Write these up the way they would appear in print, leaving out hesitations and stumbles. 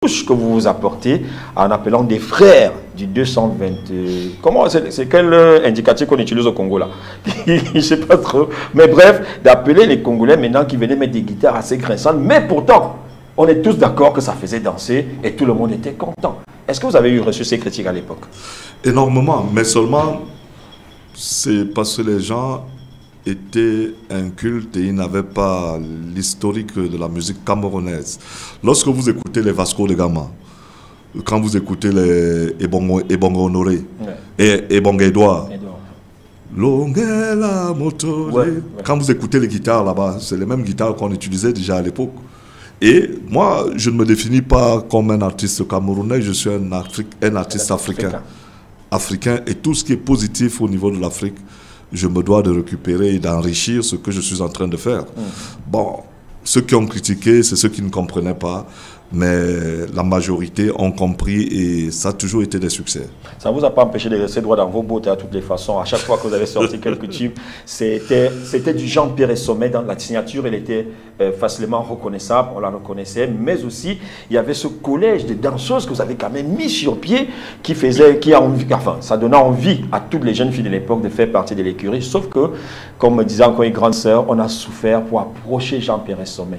touche que vous vous apportez en appelant des frères du 220. Comment c'est quel indicatif qu'on utilise au Congo là? Je ne sais pas trop. Mais bref, d'appeler les Congolais maintenant qui venaient mettre des guitares assez grinçantes. Mais pourtant, on est tous d'accord que ça faisait danser et tout le monde était content. Est-ce que vous avez reçu ces critiques à l'époque? Énormément, mais seulement c'est parce que les gens étaient incultes et ils n'avaient pas l'historique de la musique camerounaise. Lorsque vous écoutez les Vasco de Gama, quand vous écoutez les Ebongo Honoré et Ebongo Edouard, Longela Moto, quand vous écoutez les guitares là-bas, c'est les mêmes guitares qu'on utilisait déjà à l'époque. Et moi, je ne me définis pas comme un artiste camerounais, je suis un artiste africain. Et tout ce qui est positif au niveau de l'Afrique, je me dois de récupérer et d'enrichir ce que je suis en train de faire. Bon, ceux qui ont critiqué, c'est ceux qui ne comprenaient pas, mais la majorité ont compris et ça a toujours été des succès. Ça ne vous a pas empêché de rester droit dans vos bottes à toutes les façons. À chaque fois que vous avez sorti quelques tubes, c'était du genre Pierre et Sommet. Dans la signature, elle était facilement reconnaissable, on la reconnaissait, mais aussi il y avait ce collège de danseuses que vous avez quand même mis sur pied ça donnait envie à toutes les jeunes filles de l'époque de faire partie de l'écurie, sauf que, comme me disait encore une grande sœur, on a souffert pour approcher Jean-Pierre et Sommet.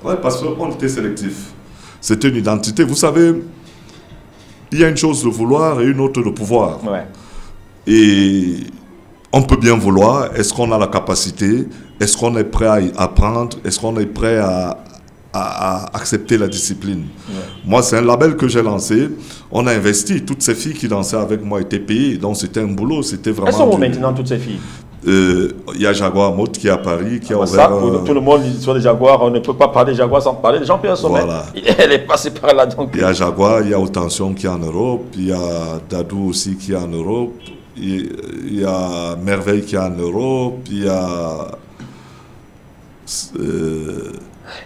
Oui, parce qu'on était sélectif. C'était une identité. Vous savez, il y a une chose de vouloir et une autre de pouvoir. Ouais. Et on peut bien vouloir. Est-ce qu'on a la capacité? Est-ce qu'on est prêt à apprendre? Est-ce qu'on est prêt à accepter la discipline? Ouais. Moi, c'est un label que j'ai lancé. On a investi. Toutes ces filles qui dansaient avec moi étaient payées. Donc, c'était un boulot. C'était vraiment... Elles sont où maintenant, toutes ces filles? Il y a Jaguar Mode qui est à Paris, qui a ouvert... Ça, pour tout le monde, l'histoire des Jaguars, on ne peut pas parler des Jaguars sans parler de Jean-Pierre Sommet. Voilà. Elle est passée par là. Donc. Il y a Jaguar, il y a Autention qui est en Europe, il y a Dadou aussi qui est en Europe, il y a Merveille qui est en Europe, il y a...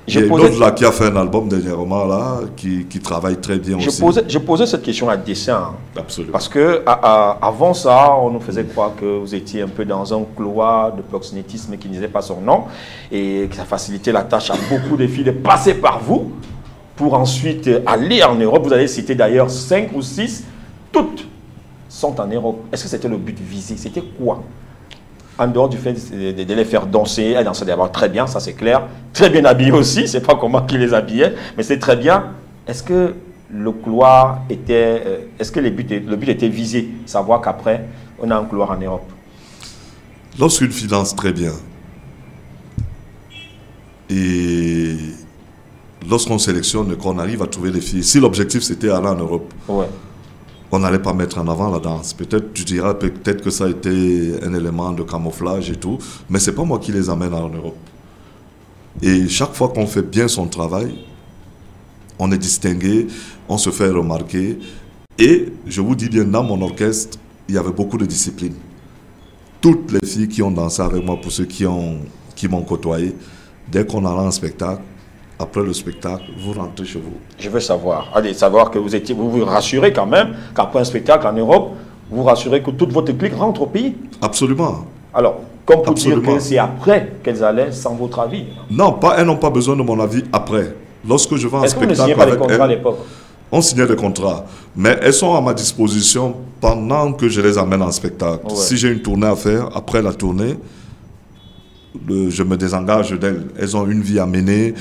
Il y a une autre là qui a fait un album dernièrement là, qui travaille très bien aussi. Je posais cette question à dessein. Absolument. Parce que avant ça, on nous faisait croire que vous étiez un peu dans un couloir de proxénétisme qui ne disait pas son nom et que ça facilitait la tâche à beaucoup de filles de passer par vous pour ensuite aller en Europe. Vous avez cité d'ailleurs 5 ou 6, toutes sont en Europe. Est-ce que c'était le but visé? C'était quoi? En dehors du fait de les faire danser, elles dansaient d'abord très bien, ça c'est clair. Très bien habillées aussi, c'est pas comment qui les habillait, mais c'est très bien. Est-ce que le couloir était... Est-ce que le but était visé? Savoir qu'après, on a un couloir en Europe. Lorsqu'une fille danse très bien, et lorsqu'on sélectionne, qu'on arrive à trouver des filles, si l'objectif c'était aller en Europe, ouais, on n'allait pas mettre en avant la danse. Peut-être, tu diras peut-être que ça a été un élément de camouflage et tout, mais c'est pas moi qui les amène en Europe. Et chaque fois qu'on fait bien son travail, on est distingué, on se fait remarquer. Et je vous dis bien, dans mon orchestre, il y avait beaucoup de discipline. Toutes les filles qui ont dansé avec moi, pour ceux qui m'ont côtoyé, dès qu'on allait en spectacle, après le spectacle, vous rentrez chez vous. Je veux savoir. Allez, savoir que vous vous rassurez quand même qu'après un spectacle en Europe, vous rassurez que toute votre clique rentre au pays. Absolument. Alors, comme pour dire que c'est après qu'elles allaient sans votre avis. Non, elles n'ont pas besoin de mon avis après. Lorsque je vais en spectacle... Est-ce que vous ne signez pas des contrats à l'époque? On signait des contrats. Mais elles sont à ma disposition pendant que je les amène en spectacle. Ouais. Si j'ai une tournée à faire, après la tournée, je me désengage d'elles. Elles ont une vie à mener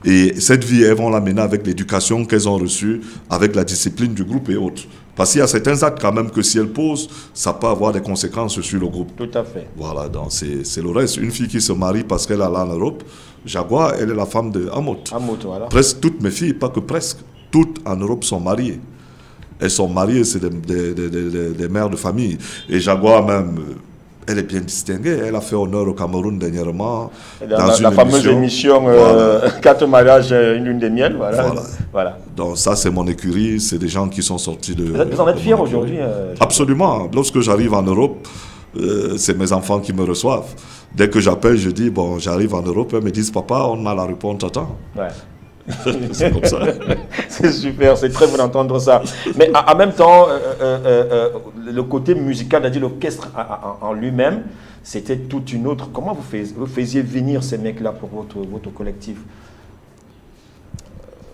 et cette vie, elles vont la mener avec l'éducation qu'elles ont reçue, avec la discipline du groupe et autres. Parce qu'il y a certains actes quand même que si elles posent, ça peut avoir des conséquences sur le groupe. Tout à fait. Voilà, donc c'est le reste. Une fille qui se marie parce qu'elle est allée en Europe, Jaguar, elle est la femme de Amot. Amot, voilà. Presque toutes mes filles, pas que presque, toutes en Europe sont mariées. Elles sont mariées, c'est des mères de famille. Et Jaguar même... Elle est bien distinguée. Elle a fait honneur au Cameroun dernièrement. Dans la fameuse émission voilà. 4 mariages, une lune de miel. Voilà. Donc ça, c'est mon écurie. C'est des gens qui sont sortis de... Vous en êtes fiers aujourd'hui? Absolument. Lorsque j'arrive en Europe, c'est mes enfants qui me reçoivent. Dès que j'appelle, je dis, bon, j'arrive en Europe. Ils me disent, papa, on a la réponse à temps. Ouais. C'est comme ça. C'est super, c'est très bon d'entendre ça. Mais en même temps, le côté musical, c'est-à-dire l'orchestre en lui-même, c'était toute une autre... Comment vous faisiez venir ces mecs-là pour votre collectif?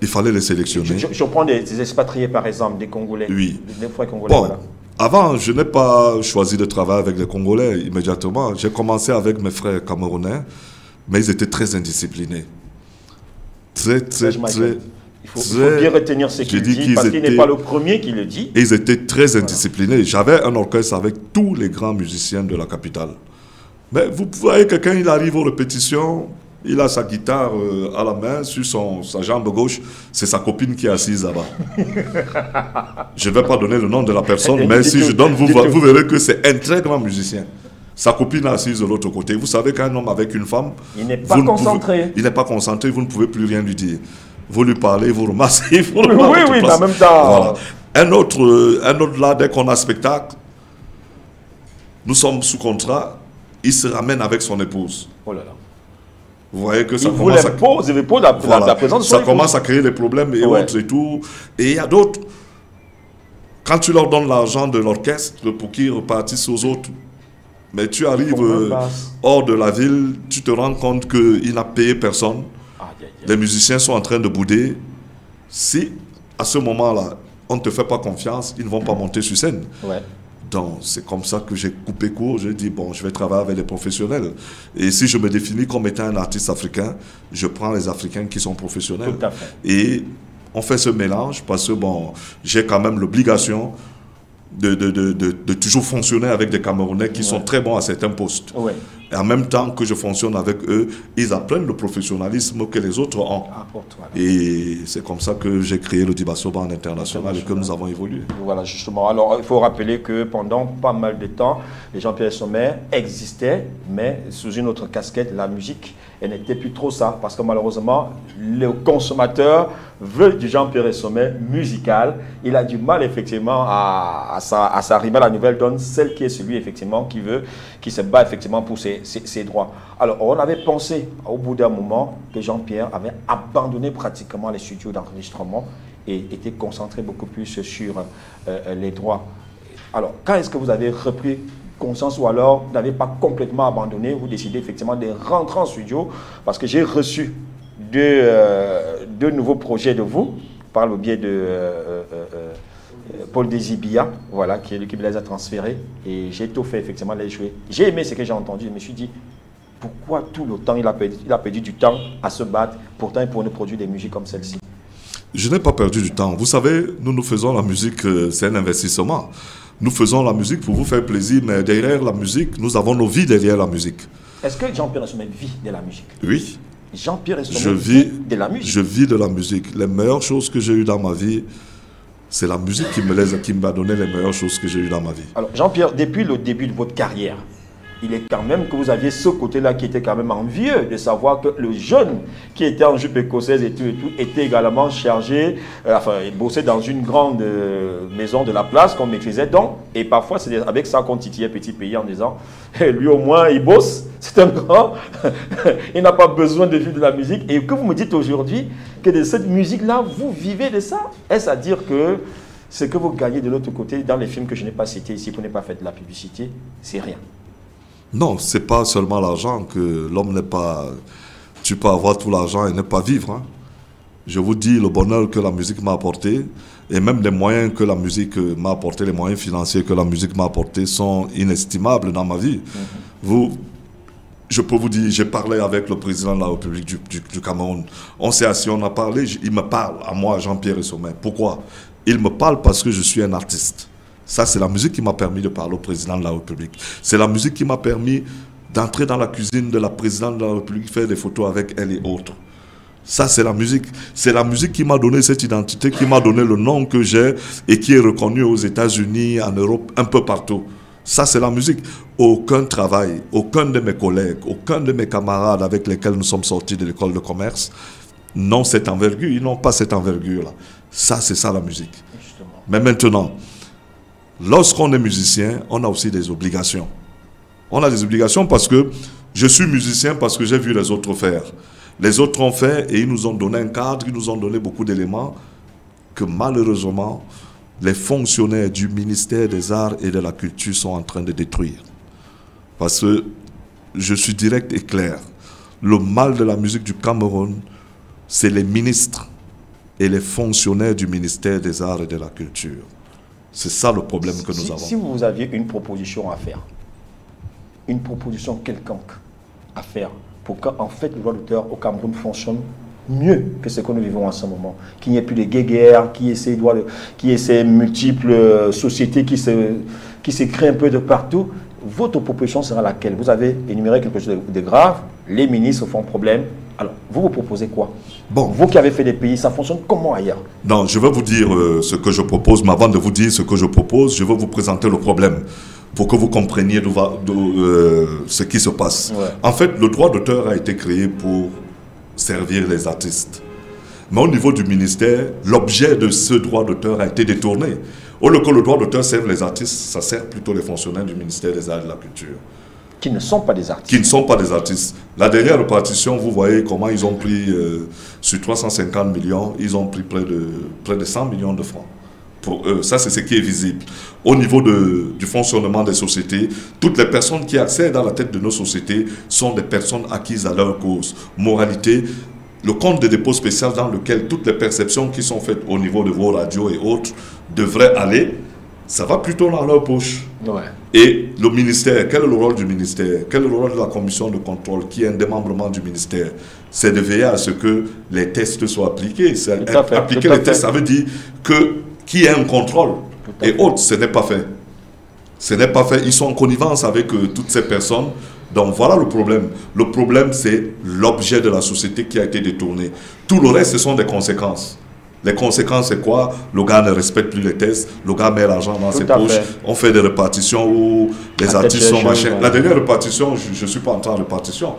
il fallait les sélectionner. Je prends des expatriés, par exemple, des Congolais. Oui. Des frères congolais, Bon, voilà. avant, je n'ai pas choisi de travailler avec les Congolais immédiatement. J'ai commencé avec mes frères camerounais, mais ils étaient très indisciplinés. Très. Il faut bien retenir ce qu'il dit, parce qu'il n'est pas le premier qui le dit. Et ils étaient très indisciplinés. J'avais un orchestre avec tous les grands musiciens de la capitale. Mais vous voyez, quelqu'un, il arrive aux répétitions, il a sa guitare à la main, sur sa jambe gauche, c'est sa copine qui est assise là-bas. Je ne vais pas donner le nom de la personne, mais si je donne, vous verrez que c'est un très grand musicien. Sa copine est assise de l'autre côté. Vous savez qu'un homme avec une femme... Il n'est pas concentré. Il n'est pas concentré, vous ne pouvez plus rien lui dire. Vous lui parlez, vous ramassez, vous oui, mais en même temps... Voilà. Un autre là, dès qu'on a spectacle, nous sommes sous contrat, il se ramène avec son épouse. Oh là là. Vous voyez que ça il commence la présence de son épouse. commence à créer des problèmes et autres et tout. Et il y a d'autres, quand tu leur donnes l'argent de l'orchestre pour qu'ils repartissent aux autres, mais tu arrives hors de la ville, tu te rends compte qu'il n'a payé personne. Les musiciens sont en train de bouder. Si, à ce moment-là, on ne te fait pas confiance, ils ne vont pas monter sur scène. Ouais. Donc, c'est comme ça que j'ai coupé court. J'ai dit, bon, je vais travailler avec les professionnels. Et si je me définis comme étant un artiste africain, je prends les Africains qui sont professionnels. Tout à fait. Et on fait ce mélange parce que, bon, j'ai quand même l'obligation de toujours fonctionner avec des Camerounais qui sont très bons à certains postes. Ouais. Et en même temps que je fonctionne avec eux, ils apprennent le professionnalisme que les autres ont. Et c'est comme ça que j'ai créé le Dibasso Band International et que nous avons évolué. Voilà, justement. Alors, il faut rappeler que pendant pas mal de temps, les Jean-Pierre Sommet existaient, mais sous une autre casquette, la musique, elle n'était plus trop ça. Parce que malheureusement, le consommateur veut du Jean-Pierre Sommet musical. Il a du mal, effectivement, à s'arrimer à la nouvelle donne, celle qui est celui, effectivement, qui se bat, effectivement, pour ses droits. Alors, on avait pensé, au bout d'un moment, que Jean-Pierre avait abandonné pratiquement les studios d'enregistrement et était concentré beaucoup plus sur les droits. Alors, quand est-ce que vous avez repris conscience ou alors vous n'avez pas complètement abandonné, vous décidez effectivement de rentrer en studio? Parce que j'ai reçu deux nouveaux projets de vous, par le biais de Paul Désibia, voilà, qui les a transférés, et j'ai tout fait effectivement les jouer. J'ai aimé ce que j'ai entendu, je me suis dit, pourquoi tout le temps il a perdu du temps à se battre, pourtant il pourrait nous produire des musiques comme celle-ci? Je n'ai pas perdu du temps. Vous savez, nous faisons la musique, c'est un investissement. Nous faisons la musique pour vous faire plaisir, mais derrière la musique, nous avons nos vies derrière la musique. Est-ce que Jean-Pierre Sommet vit de la musique? Oui. Jean-Pierre Sommet vit de la musique? Je vis de la musique. Les meilleures choses que j'ai eues dans ma vie, c'est la musique qui m'a donné les meilleures choses que j'ai eues dans ma vie. Alors Jean-Pierre, depuis le début de votre carrière, il est quand même que vous aviez ce côté-là qui était quand même envieux de savoir que le jeune qui était en jupe écossaise et tout, était également chargé, il bossait dans une grande maison de la place qu'on maîtrisait donc, et parfois c'est avec ça qu'on titillait petit pays en disant, lui au moins il bosse, c'est un grand, il n'a pas besoin de vivre de la musique, et que vous me dites aujourd'hui que de cette musique-là, vous vivez de ça. Est-ce à dire que ce que vous gagnez de l'autre côté dans les films que je n'ai pas cités ici, pour ne pas faire de la publicité, c'est rien? Non, ce n'est pas seulement l'argent que l'homme n'est pas... Tu peux avoir tout l'argent et ne pas vivre. Hein. Je vous dis le bonheur que la musique m'a apporté et même les moyens que la musique m'a apporté, les moyens financiers que la musique m'a apporté sont inestimables dans ma vie. Je peux vous dire, j'ai parlé avec le président de la République du Cameroun. On s'est assis, on a parlé, il me parle à moi, Jean-Pierre Sommet. Pourquoi? Il me parle parce que je suis un artiste. Ça, c'est la musique qui m'a permis de parler au président de la République. C'est la musique qui m'a permis d'entrer dans la cuisine de la présidente de la République, faire des photos avec elle et autres. Ça, c'est la musique. C'est la musique qui m'a donné cette identité, qui m'a donné le nom que j'ai et qui est reconnu aux États-Unis, en Europe, un peu partout. Ça, c'est la musique. Aucun travail, aucun de mes collègues, aucun de mes camarades avec lesquels nous sommes sortis de l'école de commerce n'ont cette envergure. Ils n'ont pas cette envergure-là. Ça, c'est ça la musique. Justement. Mais maintenant, lorsqu'on est musicien, on a aussi des obligations. On a des obligations parce que je suis musicien parce que j'ai vu les autres faire. Les autres ont fait et ils nous ont donné un cadre, ils nous ont donné beaucoup d'éléments que malheureusement, les fonctionnaires du ministère des Arts et de la Culture sont en train de détruire. Parce que je suis direct et clair. Le mal de la musique du Cameroun, c'est les ministres et les fonctionnaires du ministère des Arts et de la Culture. C'est ça le problème que nous avons. Si vous aviez une proposition à faire, une proposition quelconque à faire pour qu'en fait le droit d'auteur au Cameroun fonctionne mieux que ce que nous vivons en ce moment, qu'il n'y ait plus de guéguerres, qu'il y ait ces multiples sociétés qui se créent un peu de partout, votre proposition sera laquelle? Vous avez énuméré quelque chose de grave, les ministres font problème. Alors, vous proposez quoi? Bon. Vous qui avez fait des pays, ça fonctionne comment ailleurs? Non, je vais vous dire ce que je propose, mais avant de vous dire ce que je propose, je vais vous présenter le problème pour que vous compreniez ce qui se passe. Ouais. En fait, le droit d'auteur a été créé pour servir les artistes. Mais au niveau du ministère, l'objet de ce droit d'auteur a été détourné. Au lieu que le droit d'auteur serve les artistes, ça sert plutôt les fonctionnaires du ministère des Arts et de la Culture. Qui ne sont pas des artistes. Qui ne sont pas des artistes. La dernière répartition, vous voyez comment ils ont pris, sur 350 millions, ils ont pris près de 100 millions de francs. Pour eux, ça c'est ce qui est visible. Au niveau du fonctionnement des sociétés, toutes les personnes qui accèdent à la tête de nos sociétés sont des personnes acquises à leur cause. Moralité, le compte de dépôt spécial dans lequel toutes les perceptions qui sont faites au niveau de vos radios et autres devraient aller, ça va plutôt dans leur poche. Ouais. Et le ministère, quel est le rôle du ministère? Quel est le rôle de la commission de contrôle qui est un démembrement du ministère? C'est de veiller à ce que les tests soient appliqués. Appliquer les tests, ça veut dire qu'il y ait un contrôle. Et autres, ce n'est pas fait. Ce n'est pas fait. Ils sont en connivence avec toutes ces personnes. Donc voilà le problème. Le problème, c'est l'objet de la société qui a été détourné. Tout le reste, ce sont des conséquences. Les conséquences, c'est quoi? Le gars ne respecte plus les tests, le gars met l'argent dans ses poches, on fait des répartitions où les artistes sont machin. La dernière répartition, je ne suis pas entré en répartition.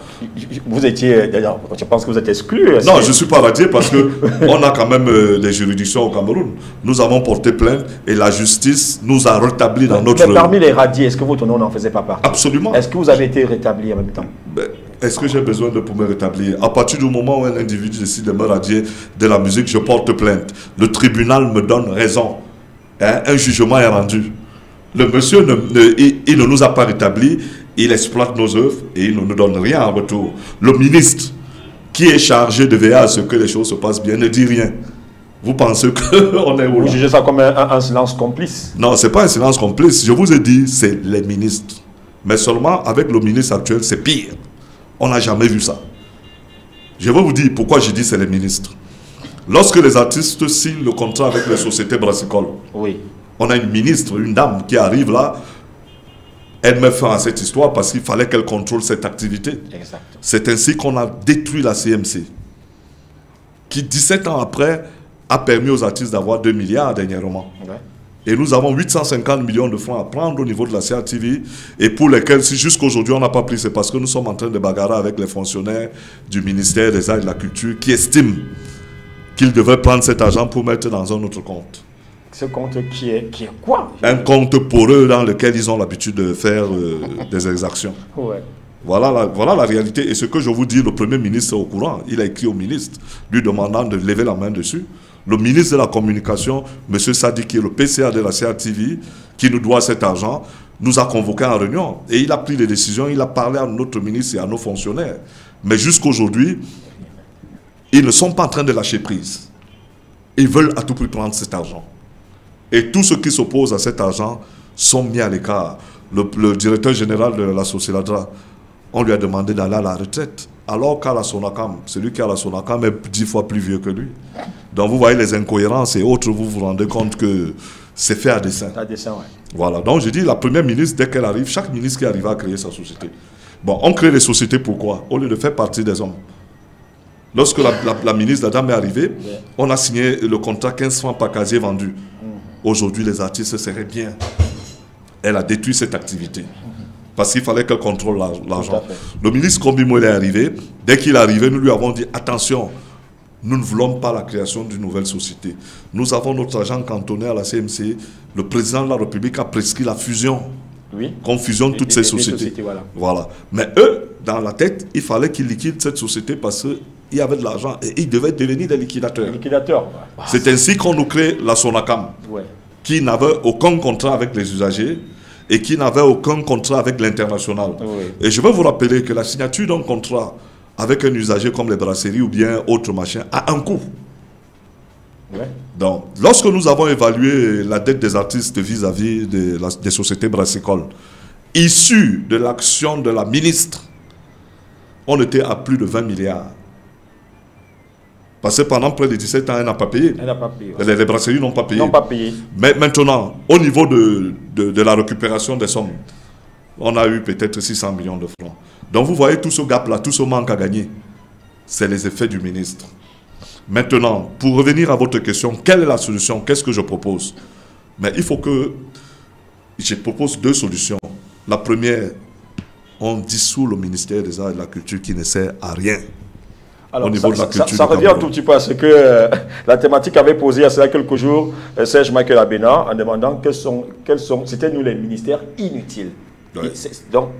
Vous étiez, d'ailleurs, je pense que vous êtes exclu. Non, je ne suis pas radié parce qu'on a quand même des juridictions au Cameroun. Nous avons porté plainte et la justice nous a rétabli dans notre... Mais parmi les radiés, est-ce que votre nom n'en faisait pas partie? Absolument. Est-ce que vous avez été rétabli en même temps? Est-ce que j'ai besoin pour me rétablir? À partir du moment où un individu décide de me radier de la musique, je porte plainte. Le tribunal me donne raison. Hein? Un jugement est rendu. Le monsieur, il ne nous a pas rétablis, il exploite nos œuvres et il ne nous donne rien en retour. Le ministre, qui est chargé de veiller à ce que les choses se passent bien, ne dit rien. Vous pensez qu'on est où? Vous jugez ça comme un silence complice? Non, ce n'est pas un silence complice. Je vous ai dit, c'est les ministres. Mais seulement avec le ministre actuel, c'est pire. On n'a jamais vu ça. Je vais vous dire pourquoi je dis c'est les ministres. Lorsque les artistes signent le contrat avec les sociétés brassicoles, oui, on a une ministre, une dame qui arrive là, elle met fin à cette histoire parce qu'il fallait qu'elle contrôle cette activité. C'est ainsi qu'on a détruit la CMC, qui 17 ans après a permis aux artistes d'avoir 2 milliards dernièrement. Ouais. Et nous avons 850 millions de francs à prendre au niveau de la CRTV et pour lesquels, si jusqu'aujourd'hui on n'a pas pris, c'est parce que nous sommes en train de bagarrer avec les fonctionnaires du ministère des Arts et de la Culture qui estiment qu'ils devraient prendre cet argent pour mettre dans un autre compte. Ce compte qui est quoi? Un compte pour eux dans lequel ils ont l'habitude de faire des exactions. Ouais. Voilà la réalité. Et ce que je vous dis, le Premier ministre est au courant. Il a écrit au ministre, lui demandant de lever la main dessus. Le ministre de la Communication, M. Sadi, qui est le PCA de la CRTV, qui nous doit cet argent, nous a convoqués en réunion. Et il a pris des décisions, il a parlé à notre ministre et à nos fonctionnaires. Mais jusqu'aujourd'hui, ils ne sont pas en train de lâcher prise. Ils veulent à tout prix prendre cet argent. Et tous ceux qui s'opposent à cet argent sont mis à l'écart. Le directeur général de la Sociéladra, on lui a demandé d'aller à la retraite. Alors qu'à la Sonacam, celui qui a la Sonacam est 10 fois plus vieux que lui. Donc vous voyez les incohérences et autres, vous vous rendez compte que c'est fait à dessein. À dessein, ouais. Voilà, donc je dis, la première ministre, dès qu'elle arrive, chaque ministre qui arrive à créer sa société. Bon, on crée les sociétés pourquoi? Au lieu de faire partie des hommes. Lorsque la ministre, la dame est arrivée, on a signé le contrat 15 francs par casier vendu. Aujourd'hui, les artistes seraient bien. Elle a détruit cette activité. Parce qu'il fallait qu'elle contrôle l'argent. Le ministre Kombimo est arrivé. Dès qu'il est arrivé, nous lui avons dit, attention, nous ne voulons pas la création d'une nouvelle société. Nous avons notre agent cantonné à la CMC. Le président de la République a prescrit la fusion. Oui. Qu'on fusionne toutes ces sociétés. Voilà. Mais eux, dans la tête, il fallait qu'ils liquident cette société parce qu'il y avait de l'argent et ils devaient devenir des liquidateurs. C'est ainsi qu'on nous crée la Sonacam, qui n'avait aucun contrat avec les usagers et qui n'avait aucun contrat avec l'international. Et je veux vous rappeler que la signature d'un contrat avec un usager comme les brasseries ou bien autre machin a un coût. Ouais. Donc, lorsque nous avons évalué la dette des artistes vis-à-vis des sociétés brassicoles, issues de l'action de la ministre, on était à plus de 20 milliards. Parce que pendant près de 17 ans, elle n'a pas payé. Elle n'a pas payé. Ouais. Les brasseries n'ont pas payé. N'ont pas payé. Mais maintenant, au niveau de la récupération des sommes, on a eu peut-être 600 millions de francs. Donc vous voyez tout ce gap-là, tout ce manque à gagner, c'est les effets du ministre. Maintenant, pour revenir à votre question, quelle est la solution? Qu'est-ce que je propose? Mais il faut que... Je propose 2 solutions. La première, on dissout le ministère des Arts et de la Culture qui ne sert à rien. Alors, au niveau de la culture ça revient un tout petit peu à ce que la thématique avait posé il y a cela quelques jours, Serge Michael Abena, en demandant quels sont c'était nous les ministères inutiles. Ouais. Donc,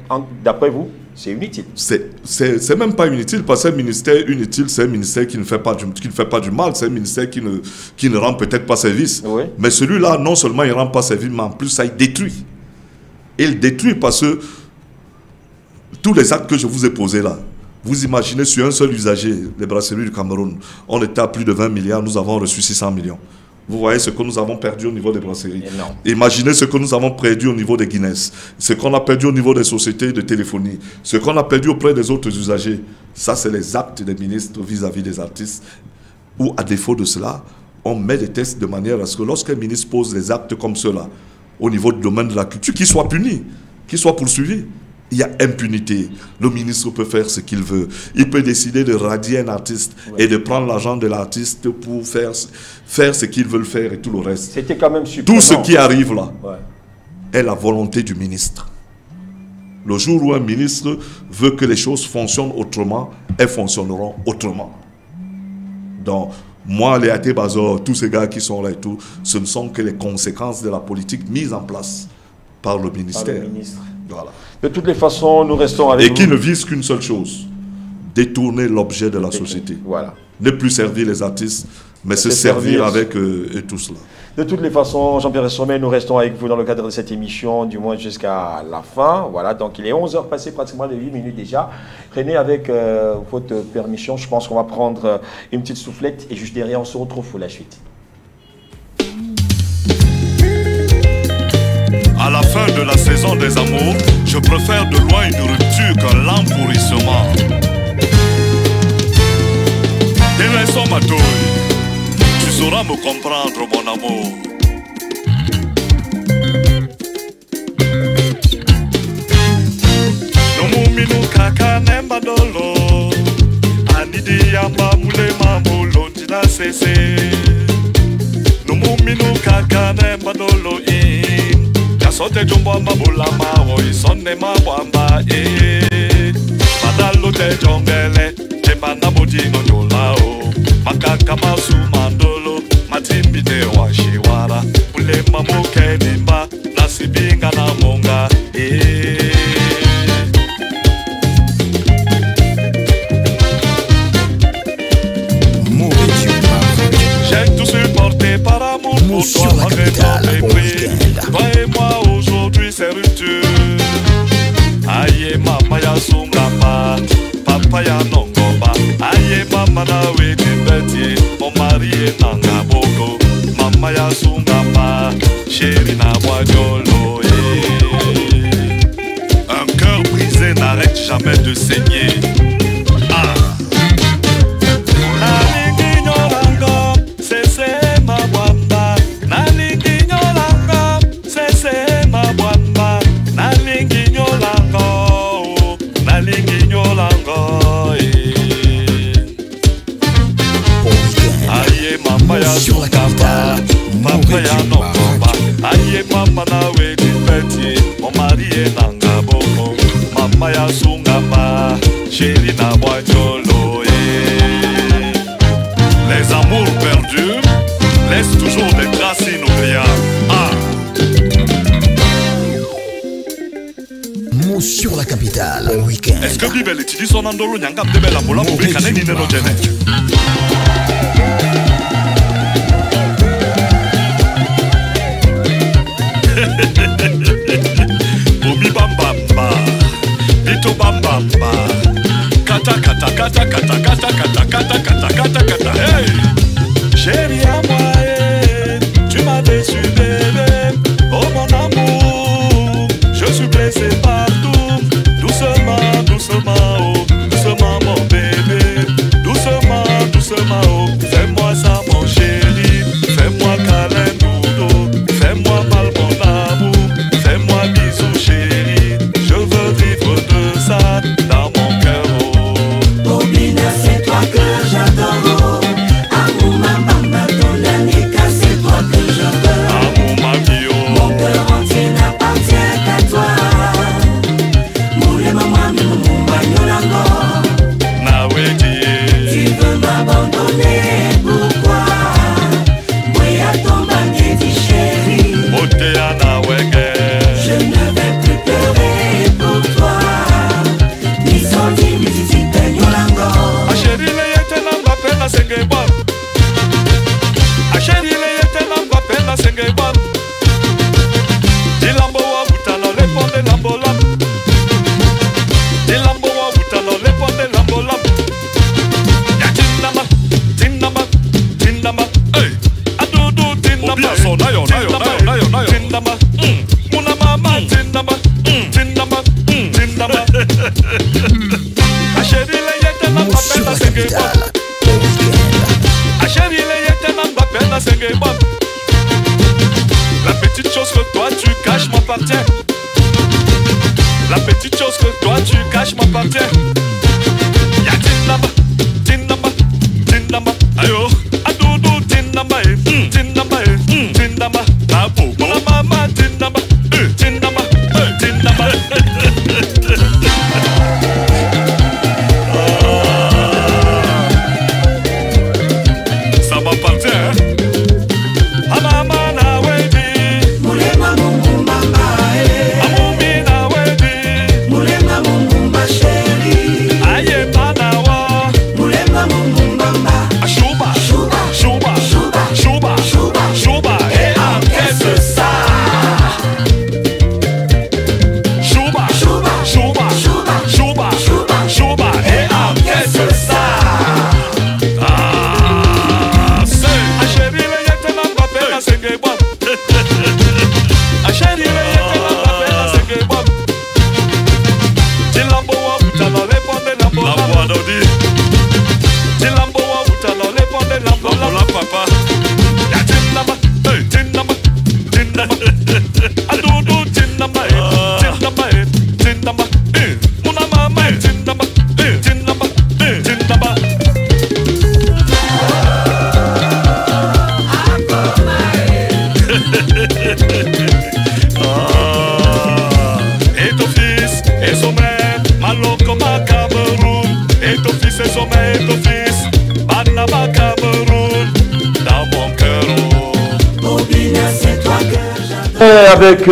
d'après vous, c'est inutile. C'est même pas inutile, parce que un ministère inutile, c'est un ministère qui ne fait pas du mal, c'est un ministère qui ne rend peut-être pas service. Oui. Mais celui-là, non seulement il ne rend pas service, mais en plus, ça il détruit. Il détruit parce que tous les actes que je vous ai posés là, vous imaginez sur un seul usager, les brasseries du Cameroun, on était à plus de 20 milliards, nous avons reçu 600 millions. Vous voyez ce que nous avons perdu au niveau des brasseries. Énorme. Imaginez ce que nous avons perdu au niveau des Guinness, ce qu'on a perdu au niveau des sociétés de téléphonie, ce qu'on a perdu auprès des autres usagers. Ça, c'est les actes des ministres vis-à-vis des artistes. Ou à défaut de cela, on met des tests de manière à ce que lorsqu'un ministre pose des actes comme cela, au niveau du domaine de la culture, qu'il soit puni, qu'il soit poursuivi. Il y a impunité. Le ministre peut faire ce qu'il veut. Il peut décider de radier un artiste et de prendre l'argent de l'artiste pour faire ce qu'il veut faire et tout le reste. C'était quand même surprenant. Tout ce qui arrive là est la volonté du ministre. Le jour où un ministre veut que les choses fonctionnent autrement, elles fonctionneront autrement. Donc, moi, les Athé Bazor, tous ces gars qui sont là et tout, ce ne sont que les conséquences de la politique mise en place par le ministère. Par le ministre. Voilà. De toutes les façons, nous restons avec vous. Et qui ne vise qu'une seule chose, détourner l'objet de la société. Voilà. Ne plus servir les artistes, mais se servir avec et tout cela. De toutes les façons, Jean-Pierre Sommet, nous restons avec vous dans le cadre de cette émission, du moins jusqu'à la fin. Voilà, donc il est 11h passé pratiquement de 8 minutes déjà. René, avec votre permission, je pense qu'on va prendre une petite soufflette et juste derrière, on se retrouve pour la suite. À la fin de la saison des amours, je préfère de loin une rupture qu'un lent pourrissement. Délaissons ma touille, tu sauras me comprendre mon amour. Nomuminu kaka nemba dolo, anidi yamba mule mambulo ndina sese. Nomuminu kaka nemba dolo sote jumbo mabula mawo isone mabamba madalo te jongele chembana bojino nyolao makaka masu mandolo matimbi te washiwara ule mamoke nimba nasibinga na monga j'ai tout supporté par amour pour toi malgré ton mépris. Toi et moi aujourd'hui c'est rupture. Aïe mama ya sungamba, papa ya nongomba. Aïe mama na weti beti, mon mari est nanga boko. Mama ya sungamba, chérie na boignolo. Un cœur brisé n'arrête jamais de saigner. Sur la capitale, papa ya nongomba. Aïe mama na weti beti, mon mari est nanga boko. Mama ya sungamba, chérie na boignolo. Les amours perdus laissent toujours des traces inoubliables. Mot sur la capitale, au week-end. Est-ce que Bibel étudie son andolo nyangam de bella moula pour bécaner ni nénogène? Bobi bambamba, Vito bambamba, kata kata kata kata kata kata kata kata kata kata, hey, chérie à moi. La petite chose que toi tu caches m'appartient. La petite chose que toi tu caches m'appartient. Ya Tinamba, Tinamba, Tinamba. Ayo, Adoudou Tinamba, Tinamba, Tinamba. Abo, Mona Mama Tinamba, Tinamba, Tinamba. Ça m'appartient, hein? Amama wedi, Mulema mumumba eh. Amumi na wedi, Mulema mumumba sheri. Aye panawa, Mulema mumumba Shuba, Shuba, Shuba, Shuba, Shuba, Shuba, Shuba, et encaisse ça. Shuba, Shuba, Shuba, Shuba, Shuba, Shuba, Shuba, et encaisse ça. Ah, c'est Acheri le yete na pape na senge bom. Acheri le yete na pape na senge bom. Tilambo wa utano le ponde lambo la voix d'Audi. Tilambo wa utano le ponde lambo la papa. Ya tinamba, tinamba, tinamba. Adudu tinamba, tinamba, tinamba. Muna mama tinamba, tinamba, tinamba. Et ton fils et son mère, malo comme à Cameroun. Et ton fils et son mère, et ton fils, Banaba Cameroun. Dans mon cœur, Bobina, c'est toi que j'adore. Avec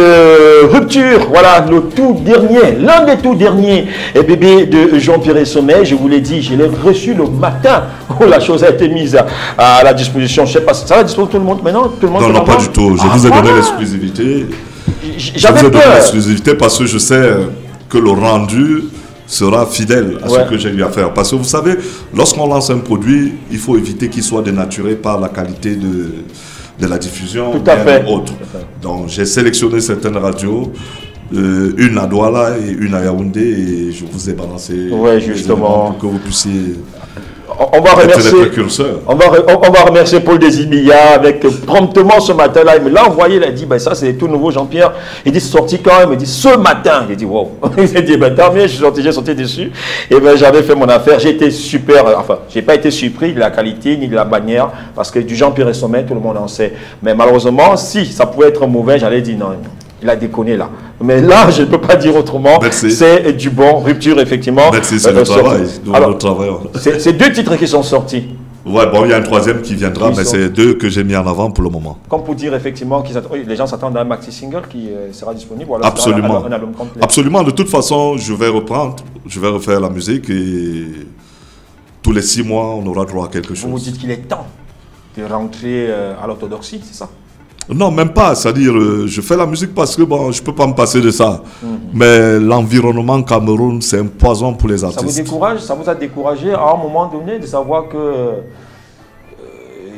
Rupture, voilà le tout dernier, l'un des tout derniers bébés de Jean-Pierre Sommet. Je vous l'ai dit, je l'ai reçu le matin où la chose a été mise à la disposition. Je sais pas, ça va disposer tout le monde maintenant, tout le monde. Non, non, pas du tout. Je vous ai donné voilà. l'exclusivité. Je vous J'avais ai donné peur. l'exclusivité parce que je sais que le rendu sera fidèle à Ouais. ce que j'ai eu à faire. Parce que vous savez, lorsqu'on lance un produit, il faut éviter qu'il soit dénaturé par la qualité de la diffusion. Tout à bien fait. Autre. Donc j'ai sélectionné certaines radios, une à Douala et une à Yaoundé, et je vous ai balancé Ouais, les justement. éléments pour que vous puissiez On va être les remercier. précurseurs. On va remercier Paul Desimilla avec promptement ce matin-là. Il me l'a envoyé, il a dit, ben ça c'est tout nouveau Jean-Pierre. Il dit, c'est sorti quand même. Il dit, ce matin. J'ai dit, wow. Il s'est dit, ben tant mieux, j'ai sorti dessus. Et ben j'avais fait mon affaire. J'ai été super, enfin, j'ai pas été surpris de la qualité ni de la bannière parce que du Jean-Pierre Sommet, tout le monde en sait. Mais malheureusement, si ça pouvait être mauvais, j'allais dire non. Il a déconné là. Mais là, je ne peux pas dire autrement. Merci. C'est du bon. Rupture, effectivement. Merci, c'est le travail. Nous, Alors, nous travaillons. c'est deux titres qui sont sortis. Ouais, bon, il y a un troisième qui viendra, Ils mais sont- c'est deux que j'ai mis en avant pour le moment. Comme pour dire effectivement que les gens s'attendent à un maxi single qui sera disponible. Ou alors Absolument. un album complet. Absolument. De toute façon, je vais reprendre, je vais refaire la musique et tous les 6 mois, on aura droit à quelque Vous vous chose. dites qu'il est temps de rentrer à l'orthodoxie, c'est ça? Non, même pas. C'est-à-dire, je fais la musique parce que bon, je peux pas me passer de ça. Mais l'environnement Cameroun, c'est un poison pour les Ça vous artistes. décourage, ça vous a découragé à un moment donné de savoir que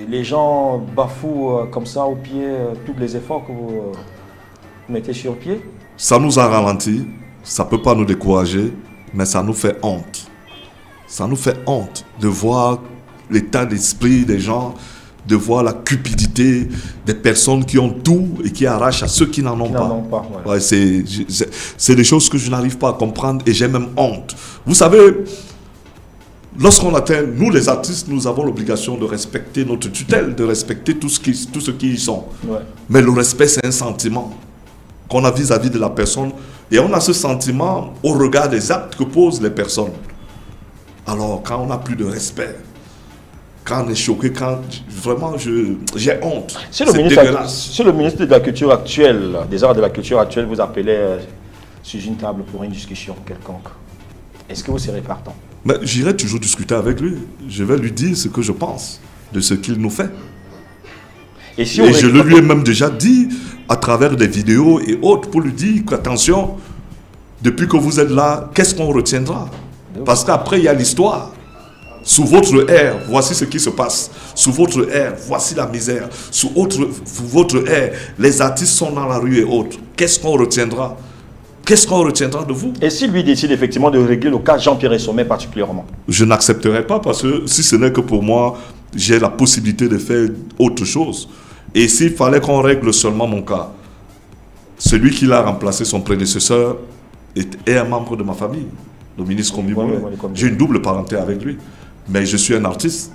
les gens bafouent comme ça au pied tous les efforts que vous mettez sur pied? Ça nous a ralenti, ça peut pas nous décourager, mais ça nous fait honte. Ça nous fait honte de voir l'état d'esprit des gens, de voir la cupidité des personnes qui ont tout et qui arrachent à ceux qui n'en ont Qui pas. n'en ont pas, voilà. Ouais, c'est des choses que je n'arrive pas à comprendre et j'ai même honte. Vous savez, lorsqu'on atteint, nous les artistes, nous avons l'obligation de respecter notre tutelle, de respecter tout ce qui y sont. Ouais. Mais le respect, c'est un sentiment qu'on a vis-à-vis de la personne. Et on a ce sentiment au regard des actes que posent les personnes. Alors, quand on n'a plus de respect, quand on est choqué, quand vraiment j'ai honte. Si le ministre de la Culture actuelle, des arts de la culture actuelle, vous appelait sur une table pour une discussion quelconque, est-ce que vous serez partant? Mais j'irai toujours discuter avec lui. Je vais lui dire ce que je pense de ce qu'il nous fait. Et si Et je le lui ai même déjà dit à travers des vidéos et autres pour lui dire qu'attention, depuis que vous êtes là, qu'est-ce qu'on retiendra? Parce qu'après, il y a l'histoire. Sous votre ère, voici ce qui se passe. Sous votre ère, voici la misère. Sous votre ère, les artistes sont dans la rue et autres. Qu'est-ce qu'on retiendra? Qu'est-ce qu'on retiendra de vous? Et si lui décide effectivement de régler le cas Jean-Pierre Sommet particulièrement? Je n'accepterai pas parce que si ce n'est que pour moi, j'ai la possibilité de faire autre chose. Et s'il fallait qu'on règle seulement mon cas, celui qui l'a remplacé, son prédécesseur, est un membre de ma famille, le ministre Kombi-Boulay. J'ai une double parenté avec lui. Mais je suis un artiste.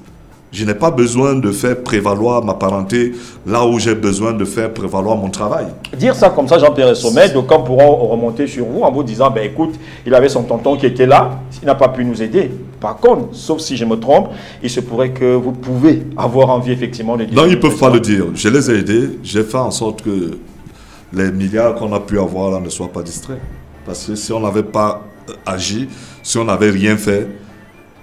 Je n'ai pas besoin de faire prévaloir ma parenté là où j'ai besoin de faire prévaloir mon travail. Dire ça comme ça, Jean-Pierre Sommet, donc on pourra remonter sur vous en vous disant, ben écoute, il avait son tonton qui était là, il n'a pas pu nous aider. Par contre, sauf si je me trompe, il se pourrait que vous pouvez avoir envie effectivement de dire... Non, ils ne peuvent pas le dire. Je les ai aidés, j'ai fait en sorte que les milliards qu'on a pu avoir là ne soient pas distraits. Parce que si on n'avait pas agi, si on n'avait rien fait,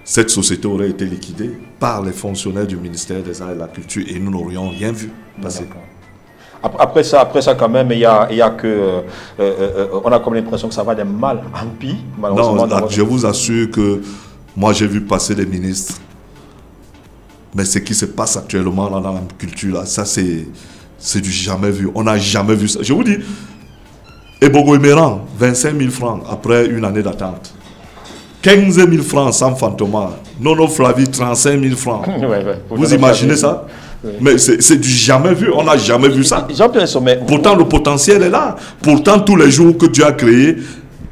cette société aurait été liquidée par les fonctionnaires du ministère des Arts et de la Culture et nous n'aurions rien vu passer. Après ça quand même, il y a que... on a comme l'impression que ça va de mal en pis, malheureusement. Non, je vous assure que moi j'ai vu passer des ministres. Mais ce qui se passe actuellement là, dans la culture, là, ça c'est du jamais vu. On n'a jamais vu ça. Je vous dis, Ebogo Emeran, 25 000 francs après une année d'attente. 15 000 francs sans fantôme. Nono Flavie, 35 000 francs. Vous imaginez ça? Mais c'est du jamais vu. On n'a jamais vu ça. Jean-Pierre Sommet. Pourtant, le potentiel est là. Pourtant, tous les jours que Dieu a créé,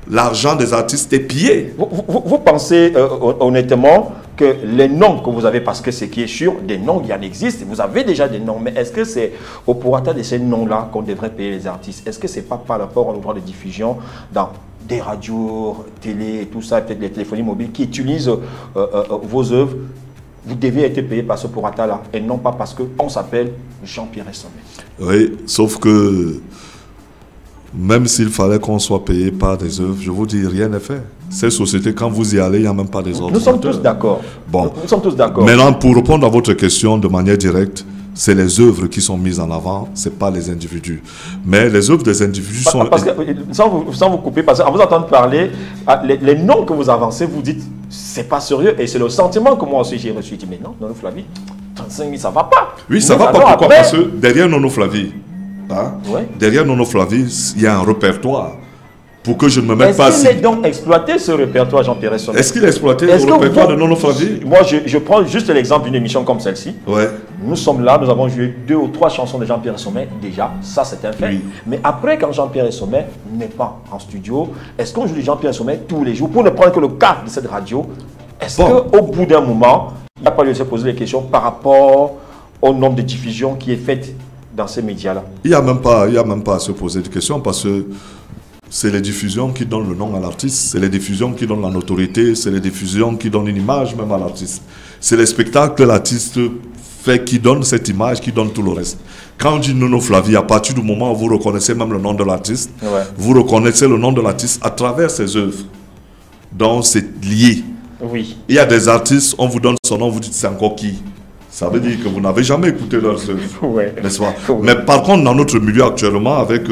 l'argent des artistes est pillé. Vous pensez honnêtement que les noms que vous avez, parce que ce qui est sûr, des noms, il y en existe, vous avez déjà des noms, mais est-ce que c'est au prorata de ces noms-là qu'on devrait payer les artistes? Est-ce que c'est pas par rapport au droit de diffusion dans des radios, télé et tout ça, peut-être les téléphonies mobiles qui utilisent vos œuvres? Vous devez être payé par ce prorata-là et non pas parce qu'on s'appelle Jean-Pierre Sommet. Oui, sauf que même s'il fallait qu'on soit payé par des œuvres, je vous dis, rien n'est fait. Ces sociétés, quand vous y allez, il n'y a même pas des ordres. Nous sommes tous d'accord. Bon. Nous sommes tous d'accord. Maintenant, pour répondre à votre question de manière directe, c'est les œuvres qui sont mises en avant, ce n'est pas les individus. Mais les œuvres des individus sont... Parce que, sans vous couper, parce qu'en vous entendant parler, les noms que vous avancez, vous dites, c'est pas sérieux. Et c'est le sentiment que moi aussi j'ai reçu. Je dis, mais non, Nono Flavie, 35 000, ça va pas. Oui, ça va pas. Pourquoi? Après... Parce que derrière Nono Flavie, derrière Nono Flavie, il y a un répertoire. Pour que je ne me mette pas... Est-ce qu'il est donc exploité ce répertoire, Jean-Pierre Sommet? Est-ce qu'il a exploité le répertoire de Nono Flavie? Moi, je prends juste l'exemple d'une émission comme celle-ci. Ouais. Nous sommes là, nous avons joué 2 ou 3 chansons de Jean-Pierre Sommet, déjà, ça c'est un fait. Oui. Mais après, quand Jean-Pierre Sommet n'est pas en studio, est-ce qu'on joue du Jean-Pierre Sommet tous les jours? Pour ne prendre que le cas de cette radio, est-ce qu'au bout d'un moment, il n'y a pas lieu de se poser des questions par rapport au nombre de diffusions qui est fait dans ces médias-là? Il n'y a même pas à se poser des questions parce que c'est les diffusions qui donnent le nom à l'artiste, c'est les diffusions qui donnent la notoriété, c'est les diffusions qui donnent une image même à l'artiste. C'est les spectacles que l'artiste fait qui donnent cette image, qui donnent tout le reste. Quand on dit Nono Flavie, à partir du moment où vous reconnaissez même le nom de l'artiste, vous reconnaissez le nom de l'artiste à travers ses œuvres. Donc c'est lié. Oui. Il y a des artistes, on vous donne son nom, vous dites c'est encore qui? Ça veut dire que vous n'avez jamais écouté leurs œuvres, n'est-ce pas? Mais par contre, dans notre milieu actuellement, avec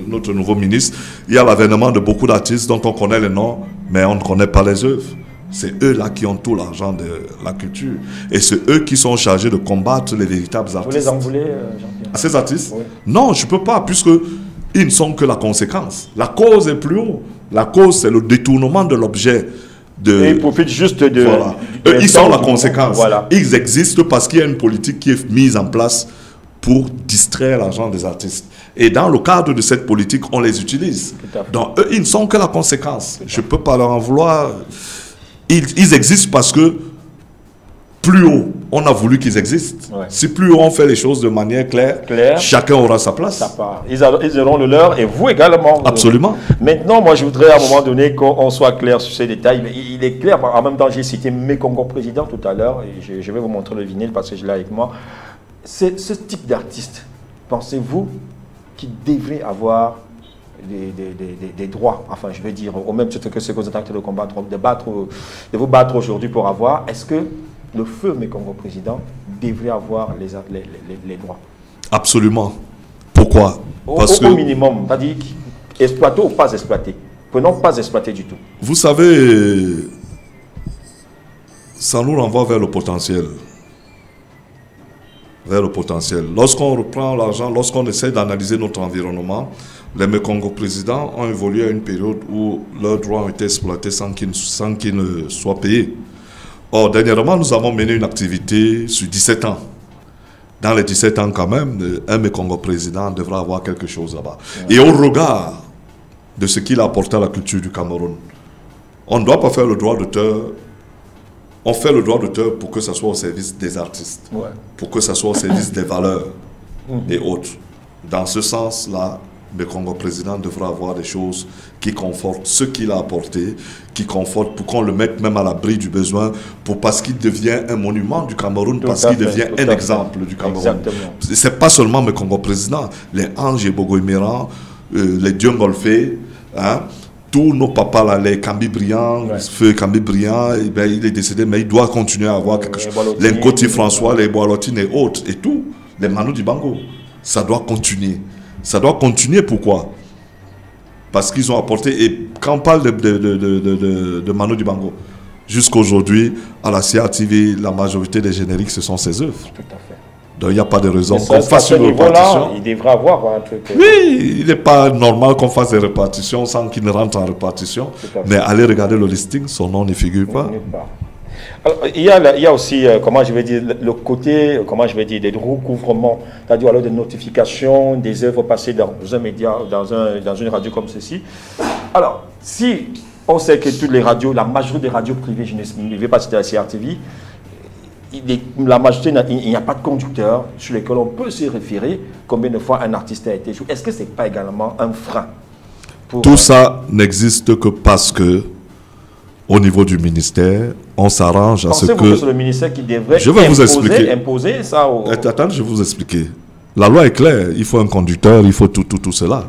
notre nouveau ministre, il y a l'avènement de beaucoup d'artistes dont on connaît les noms, mais on ne connaît pas les œuvres. C'est eux-là qui ont tout l'argent de la culture. Et c'est eux qui sont chargés de combattre les véritables artistes. Vous les en voulez, Jean-Pierre? À ces artistes? Oui. Non, je ne peux pas, puisque ils ne sont que la conséquence. La cause est plus haut. La cause, c'est le détournement de l'objet. Et ils profitent juste de... Voilà. Eux, ils sont la conséquence. Voilà. Ils existent parce qu'il y a une politique qui est mise en place pour distraire l'argent des artistes. Et dans le cadre de cette politique, on les utilise. Donc, eux, ils ne sont que la conséquence. Je ne peux pas leur en vouloir. Ils existent parce que plus haut, on a voulu qu'ils existent. Ouais. Si plus haut on fait les choses de manière claire, chacun aura sa place. Ils auront le leur et vous également. Absolument. Maintenant, moi, je voudrais à un moment donné qu'on soit clair sur ces détails. Mais il est clair, en même temps, j'ai cité Mekongo Président tout à l'heure et je vais vous montrer le vinyle parce que je l'ai avec moi. Ce type d'artiste, pensez-vous qu'il devrait avoir des droits, enfin je veux dire, au même titre que ce que vous êtes en train de combattre, de vous battre aujourd'hui pour avoir, est-ce que le feu Mekongo Président devrait avoir les droits? Absolument. Pourquoi? Parce au minimum, c'est-à-dire exploiter ou pas exploiter. Prenons pas exploiter du tout. Vous savez, ça nous renvoie vers le potentiel. Vers le potentiel. Lorsqu'on reprend l'argent, lorsqu'on essaie d'analyser notre environnement, les Mekongo Présidents ont évolué à une période où leurs droits ont été exploités sans qu'ils ne soient payés. Or, dernièrement, nous avons mené une activité sur 17 ans dans les 17 ans quand même, un Mekongo président devra avoir quelque chose là-bas. Et au regard de ce qu'il a apporté à la culture du Cameroun, on ne doit pas faire le droit d'auteur. On fait le droit d'auteur pour que ça soit au service des artistes, pour que ça soit au service des valeurs et autres. Dans ce sens-là, le Congo président devra avoir des choses qui confortent ce qu'il a apporté, qui confortent pour qu'on le mette même à l'abri du besoin, parce qu'il devient un monument du Cameroun, parce qu'il devient un exemple du Cameroun. Ce n'est pas seulement le Congo président, les Anges et Bogoïméran, les Diongolfé, hein, tous nos papas là, les Kambi Briand, feu Kambi Briand, il est décédé, mais il doit continuer à avoir quelque chose. Les Gauthier François, les Boalotine et autres, et tout, les Manu Dibango, ça doit continuer. Ça doit continuer, pourquoi? Parce qu'ils ont apporté, et quand on parle de Manu Dibango, jusqu'à aujourd'hui, à la CRTV, la majorité des génériques, ce sont ses œuvres. Tout à fait. Donc il n'y a pas de raison qu'on fasse une répartition. Il devrait avoir un truc. Oui, il n'est pas normal qu'on fasse des répartitions sans qu'il ne rentre en répartition. Mais allez regarder le listing, son nom ne figure pas. Alors, il y a aussi, comment je vais dire, le côté, comment je vais dire, des recouvrements, c'est-à-dire alors des notifications, des œuvres passées dans un média, dans une radio comme ceci. Alors, si on sait que toutes les radios, la majorité des radios privées, je ne vais pas citer la CRTV, la majorité, il n'y a pas de conducteur sur lesquels on peut se référer combien de fois un artiste a été joué. Est-ce que ce n'est pas également un frein pour... Tout ça n'existe que parce que au niveau du ministère, on s'arrange à ce que... c'est le ministère qui devrait imposer ça au... Attends, je vais vous expliquer. La loi est claire, il faut un conducteur, il faut tout cela.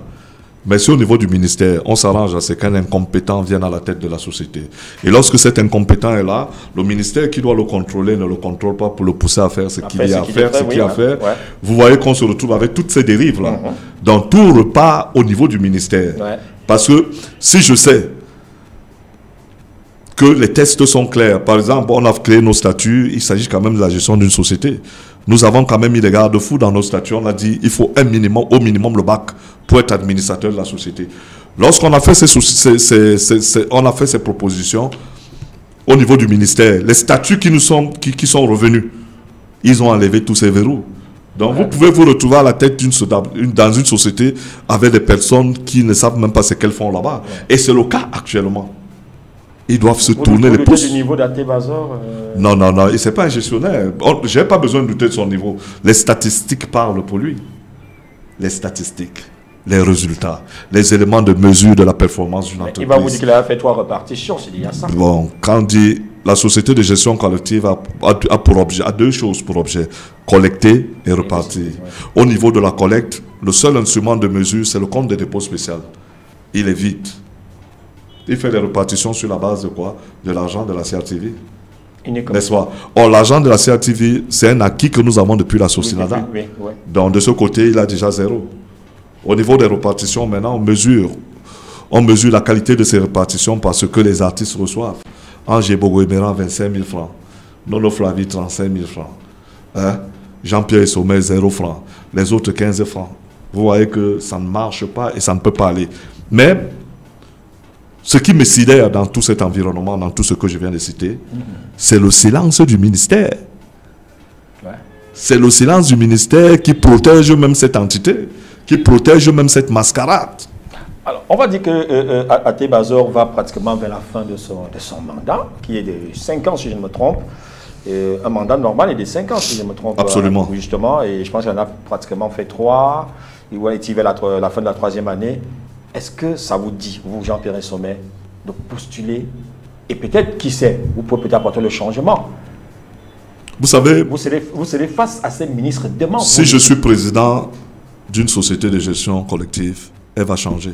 Mais si au niveau du ministère, on s'arrange à ce qu'un incompétent vienne à la tête de la société. Et lorsque cet incompétent est là, le ministère qui doit le contrôler ne le contrôle pas pour le pousser à faire ce qu'il y a à faire, Vous voyez qu'on se retrouve avec toutes ces dérives-là. Donc tout repart au niveau du ministère. Parce que si je sais que les tests sont clairs, par exemple, on a créé nos statuts, il s'agit quand même de la gestion d'une société. Nous avons quand même mis des garde-fous dans nos statuts. On a dit il faut au minimum le bac pour être administrateur de la société. Lorsqu'on a fait ces propositions au niveau du ministère, les statuts qui sont revenus, ils ont enlevé tous ces verrous. Donc vous pouvez vous retrouver à la tête dans une société avec des personnes qui ne savent même pas ce qu'elles font là-bas. Et c'est le cas actuellement. Ils doivent se tourner les pouces. Du niveau d'Atebazor Non, et c'est pas un gestionnaire. Je n'ai pas besoin de douter de son niveau. Les statistiques parlent pour lui. Les statistiques, les résultats, les éléments de mesure de la performance d'une entreprise. Il va vous dire qu'il a fait 3 répartitions, c'est lié à ça. Bon, quand on dit la société de gestion collective a 2 choses pour objet, collecter et repartir. Au niveau de la collecte, le seul instrument de mesure, c'est le compte de dépôt spécial. Il est vide. Il fait des répartitions sur la base de quoi? De l'argent de la CRTV. N'est-ce pas? Or, l'argent de la CRTV, c'est un acquis que nous avons depuis la Socinada. Donc, de ce côté, il a déjà 0. Au niveau des répartitions, maintenant, on mesure la qualité de ces répartitions par ce que les artistes reçoivent. Angé Bogoïméran, 25 000 francs. Nono Flavie, 35 000 francs. Hein? Jean-Pierre Sommet, 0 francs. Les autres, 15 francs. Vous voyez que ça ne marche pas et ça ne peut pas aller. Mais... ce qui me sidère dans tout cet environnement, dans tout ce que je viens de citer, c'est le silence du ministère. C'est le silence du ministère qui protège même cette entité, qui protège même cette mascarade. Alors, on va dire que Atebazor va pratiquement vers la fin de son mandat, qui est de 5 ans si je ne me trompe. Un mandat normal est de 5 ans si je ne me trompe. Absolument. Justement, et je pense qu'il en a pratiquement fait 3. Il va être vers la fin de la 3e année. Est-ce que ça vous dit, vous, Jean-Pierre Sommet, de postuler et peut-être, qui sait, vous pouvez peut-être apporter le changement? Vous savez... Vous serez face à ces ministres demain. Si je suis président d'une société de gestion collective, elle va changer.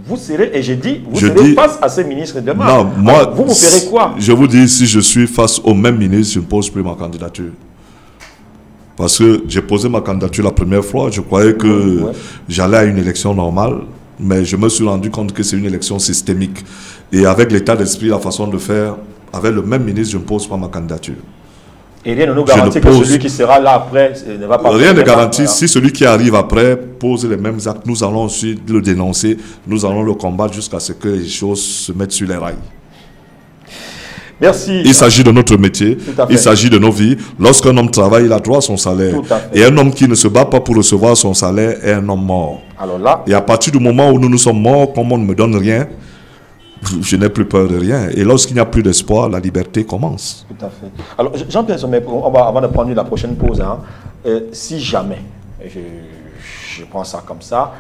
Vous serez, et j'ai dit, vous serez face à ces ministres demain. Non, moi... Alors, vous ferez quoi? Je vous dis, si je suis face aux mêmes ministres, je ne pose plus ma candidature. Parce que j'ai posé ma candidature la première fois, je croyais que j'allais à une élection normale. Mais je me suis rendu compte que c'est une élection systémique. Et avec l'état d'esprit, la façon de faire, avec le même ministre, je ne pose pas ma candidature. Et rien ne nous garantit que celui qui sera là après ne va pas... Rien ne garantit. Si celui qui arrive après pose les mêmes actes, nous allons aussi le dénoncer, nous allons le combattre jusqu'à ce que les choses se mettent sur les rails. Merci. Il s'agit de notre métier, Tout à fait. il s'agit de nos vies. Lorsqu'un homme travaille, il a droit à son salaire. Tout à fait. Et un homme qui ne se bat pas pour recevoir son salaire est un homme mort. Alors là, Et à partir du moment où nous nous sommes morts, comme on ne me donne rien, je n'ai plus peur de rien. Et lorsqu'il n'y a plus d'espoir, la liberté commence. tout à fait. Alors, Jean-Pierre Sommet, avant de prendre la prochaine pause, hein, si jamais, je prends ça comme ça,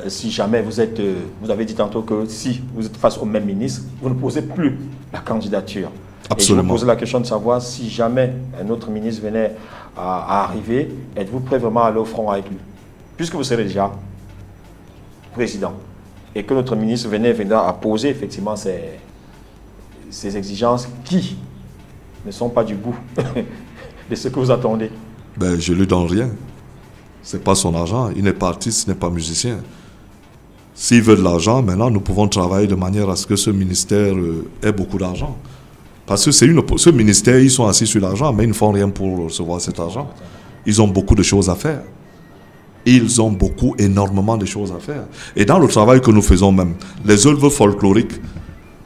si jamais vous avez dit tantôt que si vous êtes face au même ministre, vous ne posez plus la candidature. Absolument. Et je vous pose la question de savoir si jamais un autre ministre venait à arriver, êtes-vous prêt vraiment à aller au front avec lui? Puisque vous serez déjà président et que notre ministre viendra à poser effectivement ces exigences qui ne sont pas du goût de ce que vous attendez. Ben, je ne lui donne rien. Ce n'est pas son argent. Il n'est pas artiste, il n'est pas musicien. S'il veut de l'argent, maintenant, nous pouvons travailler de manière à ce que ce ministère ait beaucoup d'argent. Parce que ce ministère, ils sont assis sur l'argent, mais ils ne font rien pour recevoir cet argent. Ils ont beaucoup de choses à faire. Ils ont énormément de choses à faire. Et dans le travail que nous faisons même, les œuvres folkloriques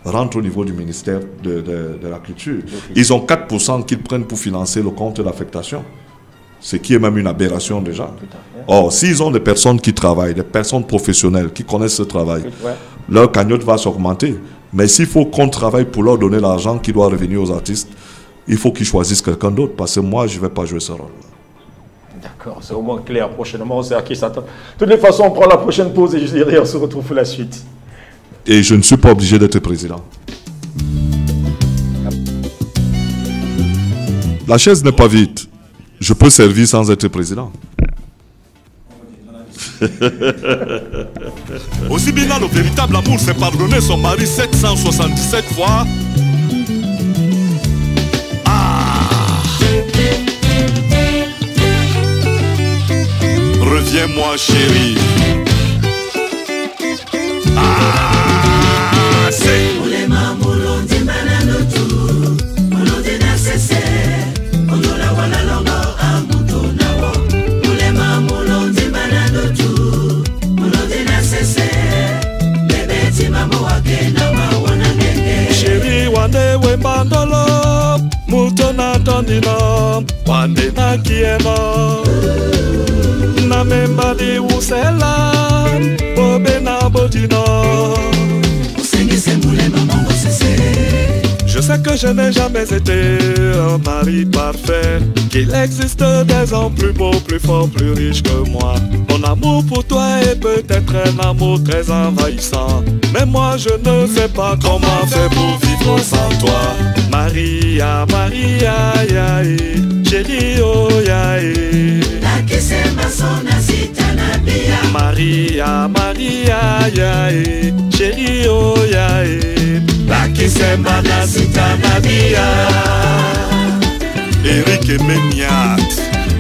rentrent au niveau du ministère de la Culture. Ils ont 4% qu'ils prennent pour financer le compte d'affectation. Ce qui est même une aberration déjà. Or, s'ils ont des personnes qui travaillent, des personnes professionnelles qui connaissent ce travail, leur cagnotte va s'augmenter. Mais s'il faut qu'on travaille pour leur donner l'argent qui doit revenir aux artistes, il faut qu'ils choisissent quelqu'un d'autre, parce que moi, je ne vais pas jouer ce rôle. D'accord, c'est au moins clair. Prochainement, on sait à qui s'attend. De toutes les façons, on prend la prochaine pause et on se retrouve pour la suite. Et je ne suis pas obligé d'être président. La chaise n'est pas vide. Je peux servir sans être président. Aussi bien le véritable amour s'est pardonné son mari 777 fois. Reviens-moi chérie. C'est chérie wande wembandolo muto na tondino wande na kieno na memba di usela bobe na botino. Je sais que je n'ai jamais été un mari parfait, qu'il existe des hommes plus beaux, plus forts, plus riches que moi. Mon amour pour toi est peut-être un amour très envahissant, mais moi je ne sais pas comment faire pour vivre sans toi. Maria, Maria, yae, chérie, oh yae. Maria, Maria, yae, chérie, oh yae. Lakisema na sitanabia. Eric Emeniat,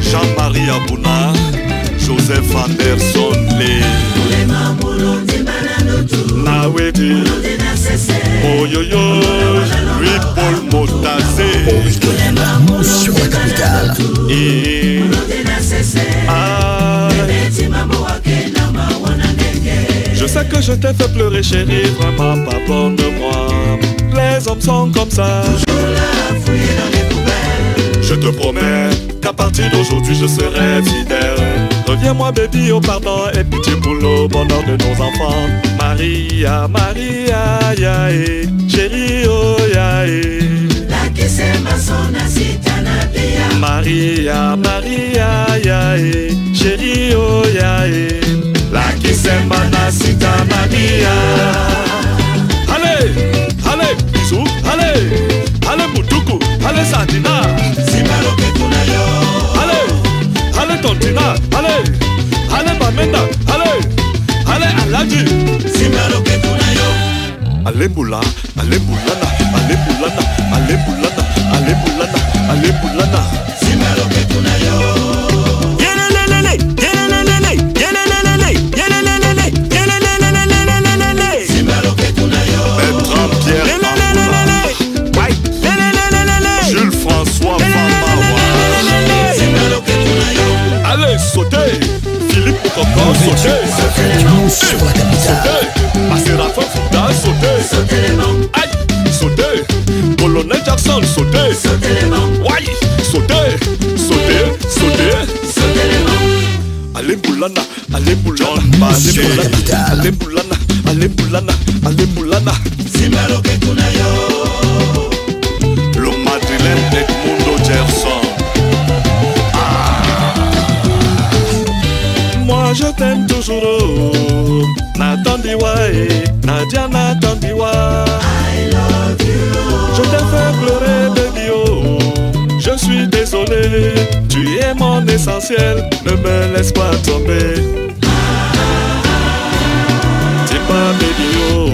Jean-Marie Abouna, Joseph Anderson Lé, Nawedi, Oyoyo, Louis-Paul Motazé, Sur la capitale. et je sais que je t'ai fait pleurer chérie, vraiment pardonne-moi. Les hommes sont comme ça. Je te promets qu'à partir d'aujourd'hui je serai fidèle. Reviens-moi baby, oh pardon et pitié pour le bonheur de nos enfants. Maria, Maria, yae, chérie, oh yae. Maria, Maria, yae, chérie, oh yae. Lakisema na sitanabia. Allez, allez, bisous, allez, allez Mutuku, allez Sardina. Allez, allez Tontina, allez, allez Bamenda, allez, allez Aladji. Allez Moula, allez Moulana, allez Moulana, allez Moulana, allez Moulana, allez Moulana. Allez, sautez, Philippe Coco, sautez, Sur la capitale. sautez, Séraphin Fouda, sautez, aïe, sautez, Colonel allez Boulana, allez Boulana, allez Boulana, allez Boulana. Simero que kunayo. Le madrilène Edmundo Gerson. Moi je t'aime toujours. Nathan Diwae, Nadia Nathan Diwa. I love you. Je t'ai fait pleurer baby oh. Je suis désolé, tu es mon essentiel, ne me laisse pas tomber. T'es pas baby oh.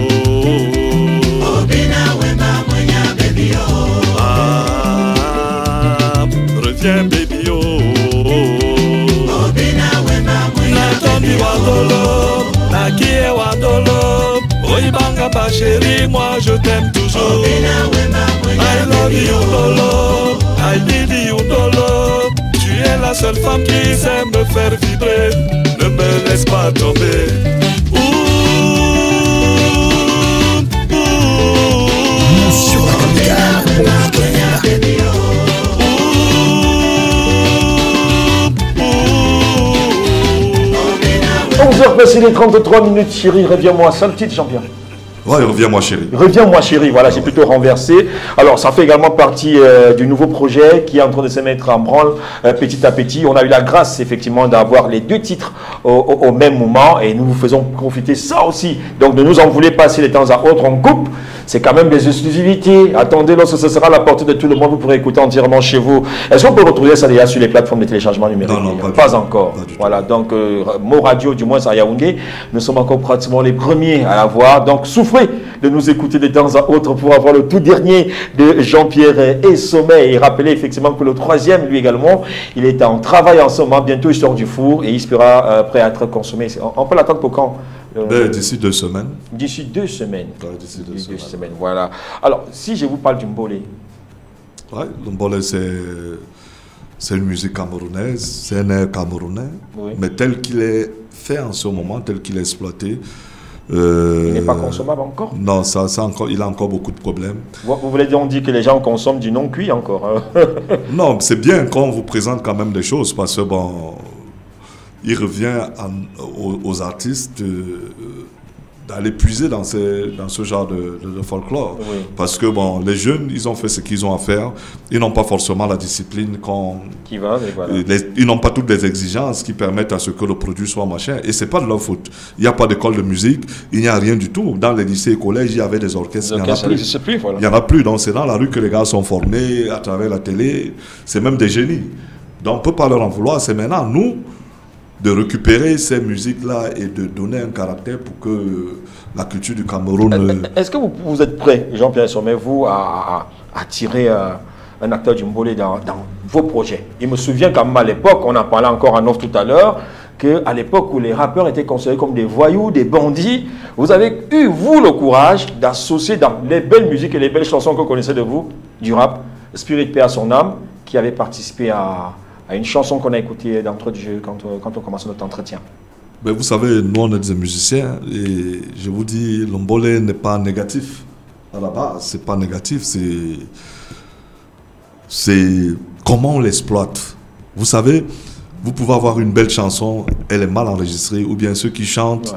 Obina wema mwenya baby oh. Ah, reviens baby oh. Obina wema mwenya Nathan baby Diwa oh. dolo, Nakie Wadolo. Oibanga ba chérie, moi je t'aime toujours. Obina wema mwenya I love baby you oh. dolo, I need you dolo. Tu es la seule femme qui sait me faire vibrer. Ne me laisse pas tomber. Ouh, ouh. Sur la capitale, Baby oh. Ouh, ouh. 11h passées les 33 minutes, chérie, reviens-moi, seul titre, Jean-Pierre. Ouais, reviens-moi chérie. Reviens-moi chérie, voilà, j'ai plutôt renversé. Alors ça fait également partie du nouveau projet qui est en train de se mettre en branle petit à petit. On a eu la grâce effectivement d'avoir les deux titres au même moment et nous vous faisons profiter ça aussi. Donc ne nous en voulez pas si de temps à autre on coupe. C'est quand même des exclusivités. Attendez, lorsque ce sera à la portée de tout le monde, vous pourrez écouter entièrement chez vous. Est-ce qu'on peut retrouver ça déjà sur les plateformes de téléchargement numérique? Non, pas encore. Pas du tout. Voilà, donc Mo Radio, du moins à Yaoundé, nous sommes encore pratiquement les premiers à l'avoir. Donc souffrez de nous écouter de temps à autre pour avoir le tout dernier de Jean-Pierre et Sommet. Et rappelez effectivement que le troisième, lui également, il est en travail en ce moment. Bientôt, il sort du four et il sera prêt à être consommé. On peut l'attendre pour quand? D'ici 2 semaines. D'ici 2 semaines. Ouais, d'ici deux D'ici 2 semaines. semaines, voilà. Alors, si je vous parle du Mbolé, Ouais, le Mbolé, c'est une musique camerounaise, c'est un air camerounais, Oui. mais tel qu'il est fait en ce moment, tel qu'il est exploité. il n'est pas consommable encore. Non, ça encore, il a encore beaucoup de problèmes. Vous voulez donc dire que les gens consomment du non cuit encore hein? Non, c'est bien qu'on vous présente quand même des choses parce que bon, il revient aux artistes d'aller puiser dans ce genre de folklore. Oui. Parce que bon, les jeunes, ils ont fait ce qu'ils ont à faire. Ils n'ont pas forcément la discipline Qui va, et voilà. ils n'ont pas toutes les exigences qui permettent à ce que le produit soit machin. Et c'est pas de leur faute. Il n'y a pas d'école de musique, il n'y a rien du tout. Dans les lycées et collèges, il y avait des orchestres. Donc, ça n'existe plus, voilà. Il n'y en a plus. Donc c'est dans la rue que les gars sont formés, à travers la télé. C'est même des génies. Donc on ne peut pas leur en vouloir. C'est maintenant, nous, de récupérer ces musiques-là et de donner un caractère pour que la culture du Cameroun... Est-ce que vous êtes prêt, Jean-Pierre Sommet, vous, à tirer un acteur du Mbolé dans vos projets? Il me souvient quand même à l'époque, on en parlait encore en off tout à l'heure, qu'à l'époque où les rappeurs étaient considérés comme des voyous, des bandits, vous avez eu, vous, le courage d'associer dans les belles musiques et les belles chansons que vous connaissez de vous, du rap, Spirit Paix à son âme, qui avait participé à une chanson qu'on a écoutée d'entrée de jeu quand on commence notre entretien. Ben vous savez, nous on est des musiciens et je vous dis, le Mbolé n'est pas négatif. À la base, c'est pas négatif, c'est comment on l'exploite. Vous savez, vous pouvez avoir une belle chanson, elle est mal enregistrée, ou bien ceux qui chantent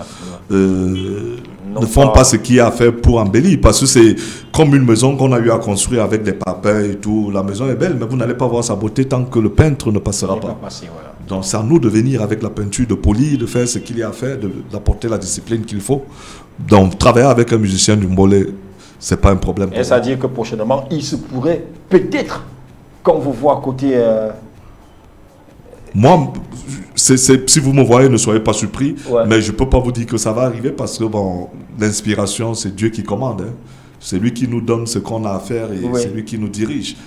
ne font pas ce qu'il y a à faire pour embellir, parce que c'est comme une maison qu'on a eu à construire avec des papins et tout. La maison est belle, mais vous n'allez pas voir sa beauté tant que le peintre ne passera pas. Voilà. Donc c'est à nous de venir avec la peinture, de polir, de faire ce qu'il y a à faire, d'apporter la discipline qu'il faut. Donc travailler avec un musicien du Mbolé, c'est pas un problème. Et ça veut dire que prochainement, il se pourrait peut-être qu'on vous voit à côté... Moi, si vous me voyez, ne soyez pas surpris, Ouais. mais je ne peux pas vous dire que ça va arriver parce que bon, l'inspiration, c'est Dieu qui commande. Hein. C'est lui qui nous donne ce qu'on a à faire et Oui. c'est lui qui nous dirige.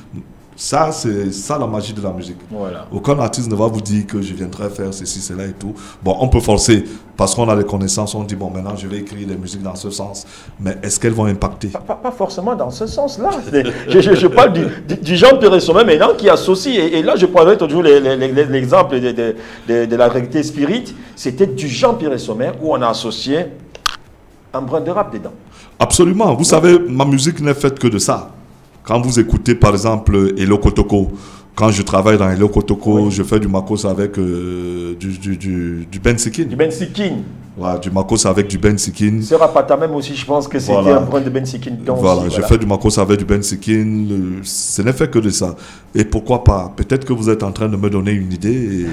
Ça, c'est ça la magie de la musique. Voilà. Aucun artiste ne va vous dire que je viendrai faire ceci, cela et tout. Bon, on peut forcer parce qu'on a les connaissances, on dit bon, maintenant je vais écrire des musiques dans ce sens. Mais est-ce qu'elles vont impacter? Pas forcément dans ce sens-là. Je parle du Jean-Pierre Sommet maintenant qui associe. Et là, je prendrai toujours l'exemple de la réalité spirit. C'était du Jean-Pierre Sommet où on a associé un brin de rap dedans. Absolument. Vous savez, ma musique n'est faite que de ça. Quand vous écoutez par exemple Elo Kotoko, Quand je travaille dans Hello Kotoko, je fais du makos avec du bensikin. Du bensikin. Voilà, du makos avec du bensikin. Sur Apata même aussi, je pense que c'était un brin de bensikin. Voilà, je fais du makos avec du bensikin. Ce n'est fait que de ça. Et pourquoi pas? Peut-être que vous êtes en train de me donner une idée et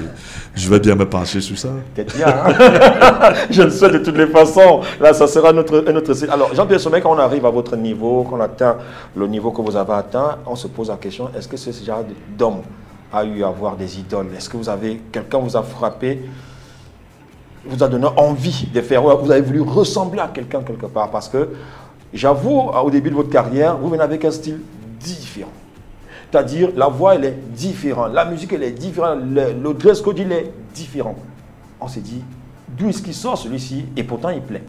je vais bien me pencher sur ça. Peut-être bien. Hein? Je le souhaite de toutes les façons. Là, ça sera notre site. Alors, Jean-Pierre Sommet, quand on arrive à votre niveau, quand on atteint le niveau que vous avez atteint, on se pose la question, est-ce que ce genre d'homme a eu à avoir des idoles? Est-ce que quelqu'un vous a frappé, vous a donné envie de faire, vous avez voulu ressembler à quelqu'un quelque part? Parce que, j'avoue, au début de votre carrière, vous venez avec un style différent. C'est-à-dire, la voix, elle est différente, la musique, elle est différente, le dress code, il est différent. On s'est dit, d'où est-ce qu'il sort celui-ci? Et pourtant, il plaît.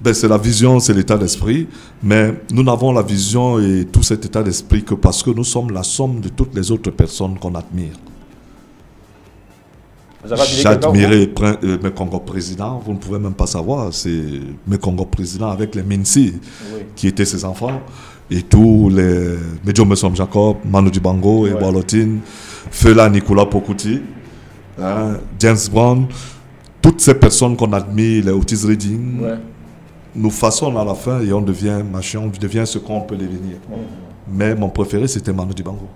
Ben, c'est la vision, c'est l'état d'esprit, mais nous n'avons la vision et tout cet état d'esprit que parce que nous sommes la somme de toutes les autres personnes qu'on admire. J'ai admiré mes Congo présidents, vous ne pouvez même pas savoir, c'est mes Congo présidents avec les Minsi, qui étaient ses enfants, et tous les Medjo Messom Jacob, Manu Dibango et Walotine, Fela Nicolas Pokouti, hein, James Brown, toutes ces personnes qu'on admire, les Otis Redding, nous façonnent à la fin et on devient machin, on devient ce qu'on peut devenir. Mais mon préféré, c'était Manu Dibango.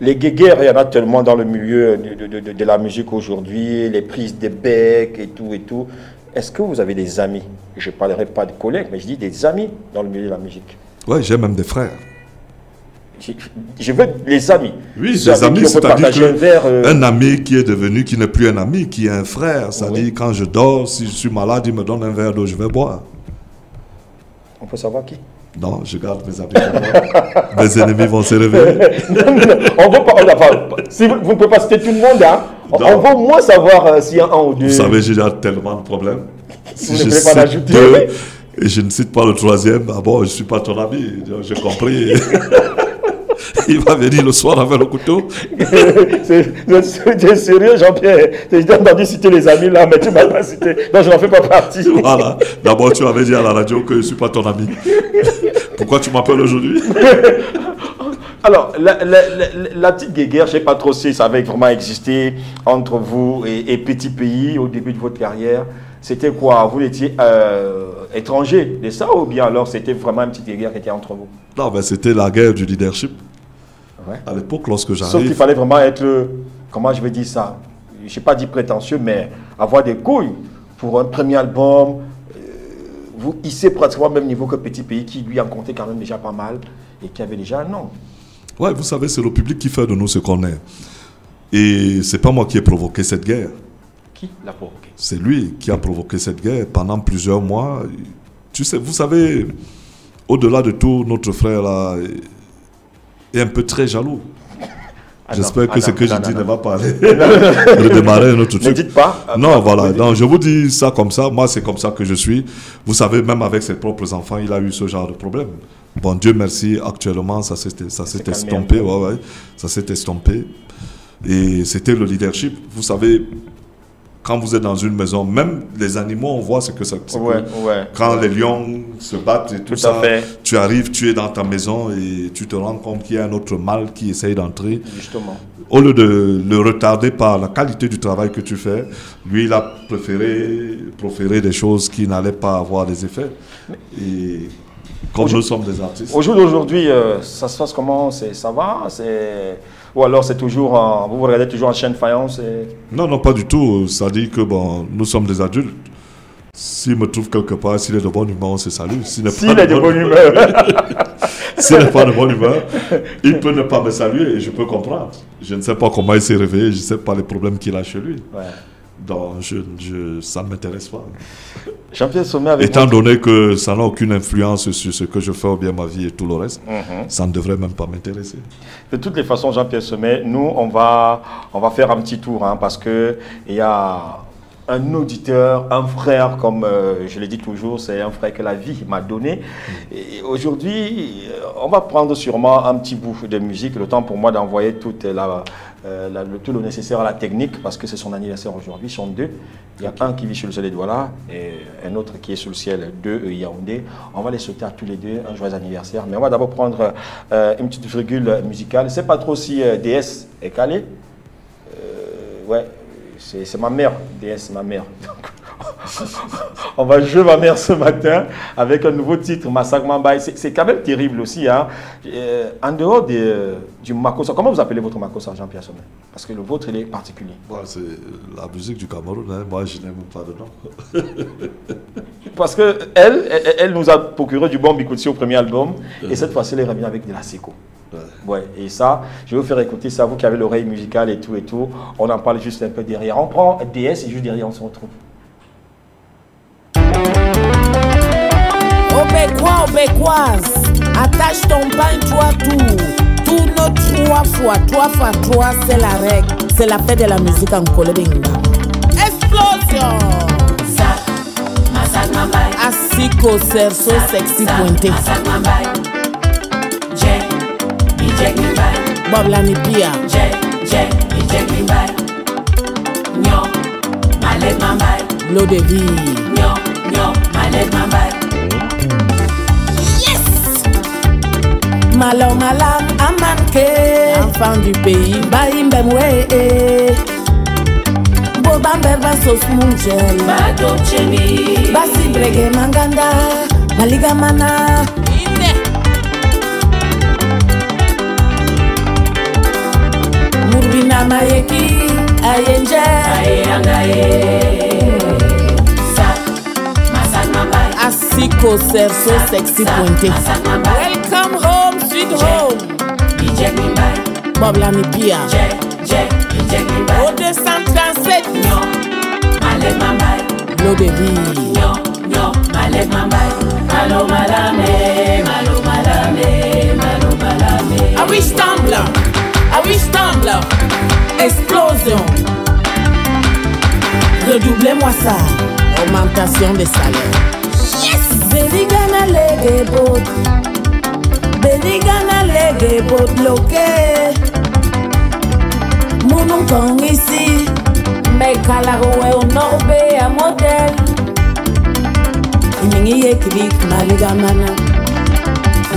Les guéguerres, il y en a tellement dans le milieu de la musique aujourd'hui, les prises de bec et tout et tout. Est-ce que vous avez des amis? Je ne parlerai pas de collègues, mais je dis des amis dans le milieu de la musique. Oui, j'ai même des frères. Je veux les amis. Oui, des amis, c'est-à-dire un ami qui est devenu, qui n'est plus un ami, qui est un frère. C'est-à-dire quand je dors, si je suis malade, il me donne un verre d'eau, je vais boire. On peut savoir qui? Non, je garde mes amis pour moi. Mes ennemis vont se réveiller. On veut pas, si vous ne pouvez pas citer tout le monde, hein, on veut au moins savoir s'il y a un ou deux. Vous savez, j'ai déjà tellement de problèmes. Si je cite pas deux, et je ne cite pas le troisième, ah bon, je ne suis pas ton ami. J'ai compris. Il va venir le soir avec le couteau. C'est sérieux, Jean-Pierre? J'ai entendu citer les amis là, mais tu ne m'as pas cité. Donc je n'en fais pas partie. Voilà. D'abord, tu avais dit à la radio que je ne suis pas ton ami. Pourquoi tu m'appelles aujourd'hui? Alors, la petite guéguerre, je ne sais pas trop si ça avait vraiment existé entre vous et Petit Pays au début de votre carrière. C'était quoi? Vous étiez étranger de ça ou bien alors c'était vraiment une petite guerre qui était entre vous? Non, ben c'était la guerre du leadership. À l'époque, lorsque j'arrive... Sauf qu'il fallait vraiment être, comment je vais dire ça? Je n'ai pas dit prétentieux, mais avoir des couilles pour un premier album. Vous hissez pratiquement au même niveau que Petit Pays qui lui en comptait quand même déjà pas mal et qui avait déjà un nom. Ouais, vous savez, c'est le public qui fait de nous ce qu'on est. Et c'est pas moi qui ai provoqué cette guerre. Qui l'a provoqué? C'est lui qui a provoqué cette guerre pendant plusieurs mois. Tu sais, vous savez, au-delà de tout, notre frère là est un peu très jaloux. J'espère que ce que je dis ne va pas aller redémarrer un autre truc. Ne dites pas. Non, voilà. Donc, je vous dis ça comme ça. Moi, c'est comme ça que je suis. Vous savez, même avec ses propres enfants, il a eu ce genre de problème. Bon, Dieu merci, actuellement, ça s'est estompé. Ça s'est estompé. Et c'était le leadership. Vous savez, quand vous êtes dans une maison, même les animaux, on voit ce que ça quand les lions se battent et tout ça, tu arrives, tu es dans ta maison et tu te rends compte qu'il y a un autre mâle qui essaye d'entrer. Justement. Au lieu de le retarder par la qualité du travail que tu fais, lui, il a préféré proférer des choses qui n'allaient pas avoir des effets. Et comme nous sommes des artistes. Au jour d'aujourd'hui, ça se passe comment? Ça va? Ou alors c'est toujours, vous regardez toujours en chaîne faïence Non, non, pas du tout. Ça dit que bon, nous sommes des adultes. S'il me trouve quelque part, s'il est de bonne humeur, on se salue. S'il est de bonne humeur. S'il n'est pas de bonne humeur, il peut ne pas me saluer et je peux comprendre. Je ne sais pas comment il s'est réveillé, je ne sais pas les problèmes qu'il a chez lui. Donc, ça ne m'intéresse pas. Jean-Pierre Sommet avec étant donné que ça n'a aucune influence sur ce que je fais ou bien ma vie et tout le reste, ça ne devrait même pas m'intéresser. De toutes les façons, Jean-Pierre Sommet, nous, on va faire un petit tour parce qu'il y a un auditeur, un frère, comme je l'ai dit toujours, c'est un frère que la vie m'a donné. Et aujourd'hui, on va prendre sûrement un petit bout de musique, le temps pour moi d'envoyer tout le nécessaire à la technique, parce que c'est son anniversaire aujourd'hui, ils sont deux. Il y a un qui vit sur le ciel de Douala et un autre qui est sur le ciel de Yaoundé. On va les souhaiter à tous les deux un joyeux anniversaire. Mais on va d'abord prendre une petite virgule musicale. C'est pas trop si DS est calé. Ouais, c'est ma mère. DS, ma mère. Donc, on va jouer ma mère ce matin avec un nouveau titre, Masak Mambaye. C'est quand même terrible aussi. Hein. En dehors du Makossa, comment vous appelez votre Makossa, Jean-Pierre Sommet? Parce que le vôtre, il est particulier. Ouais, c'est la musique du Cameroun. Hein. Moi, je n'aime pas de nom. Parce qu'elle nous a procuré du bon Bikutsi au premier album. Et cette fois-ci, elle revient avec de la Seco. Ouais, et ça, je vais vous faire écouter ça, vous qui avez l'oreille musicale et tout. On en parle juste un peu derrière. On prend DS et juste derrière, on se retrouve. Obécoise, attache ton pain, toi tout. Tourne 3 fois, 3 fois 3, c'est la règle. C'est la fête de la musique en Kolebinga. Explosion! Masak Mambaye. Asiko, Serso, sexy pointé. Masak Mambaye. Jack Mimbaye. Bob Lanipia. Jack Mimbaye. Nyo, Malek Mambaye. L'eau de vie. Nyo, Malek Mambaye. Yes! Malam, Amanke. Enfant du pays. Baïmbemwe. Bobamberba sos mungel. Bado Chemi. Basi brege manganda. Maligamana. Murbina Mayeki, Ayenje, Ayengaye. Masak Mambaye. Asiko, Serso, sexy pointé. Masak Mambaye. Welcome home, sweet home. Jack Mimbaye. Bob Lanipia. Jack Mimbaye. Au 237. Nyo, Malek Mambaye. L'eau de vie. Nyo, Malek Mambaye. Malo malame. I wish Tumbler. Explosion. Redoublez-moi ça. Augmentation des salaires. Yes! Benigana lege bot bloqué. Mon nom ici. Mais Kalaroe au norbe à modèle. Imingi eklik maligamana.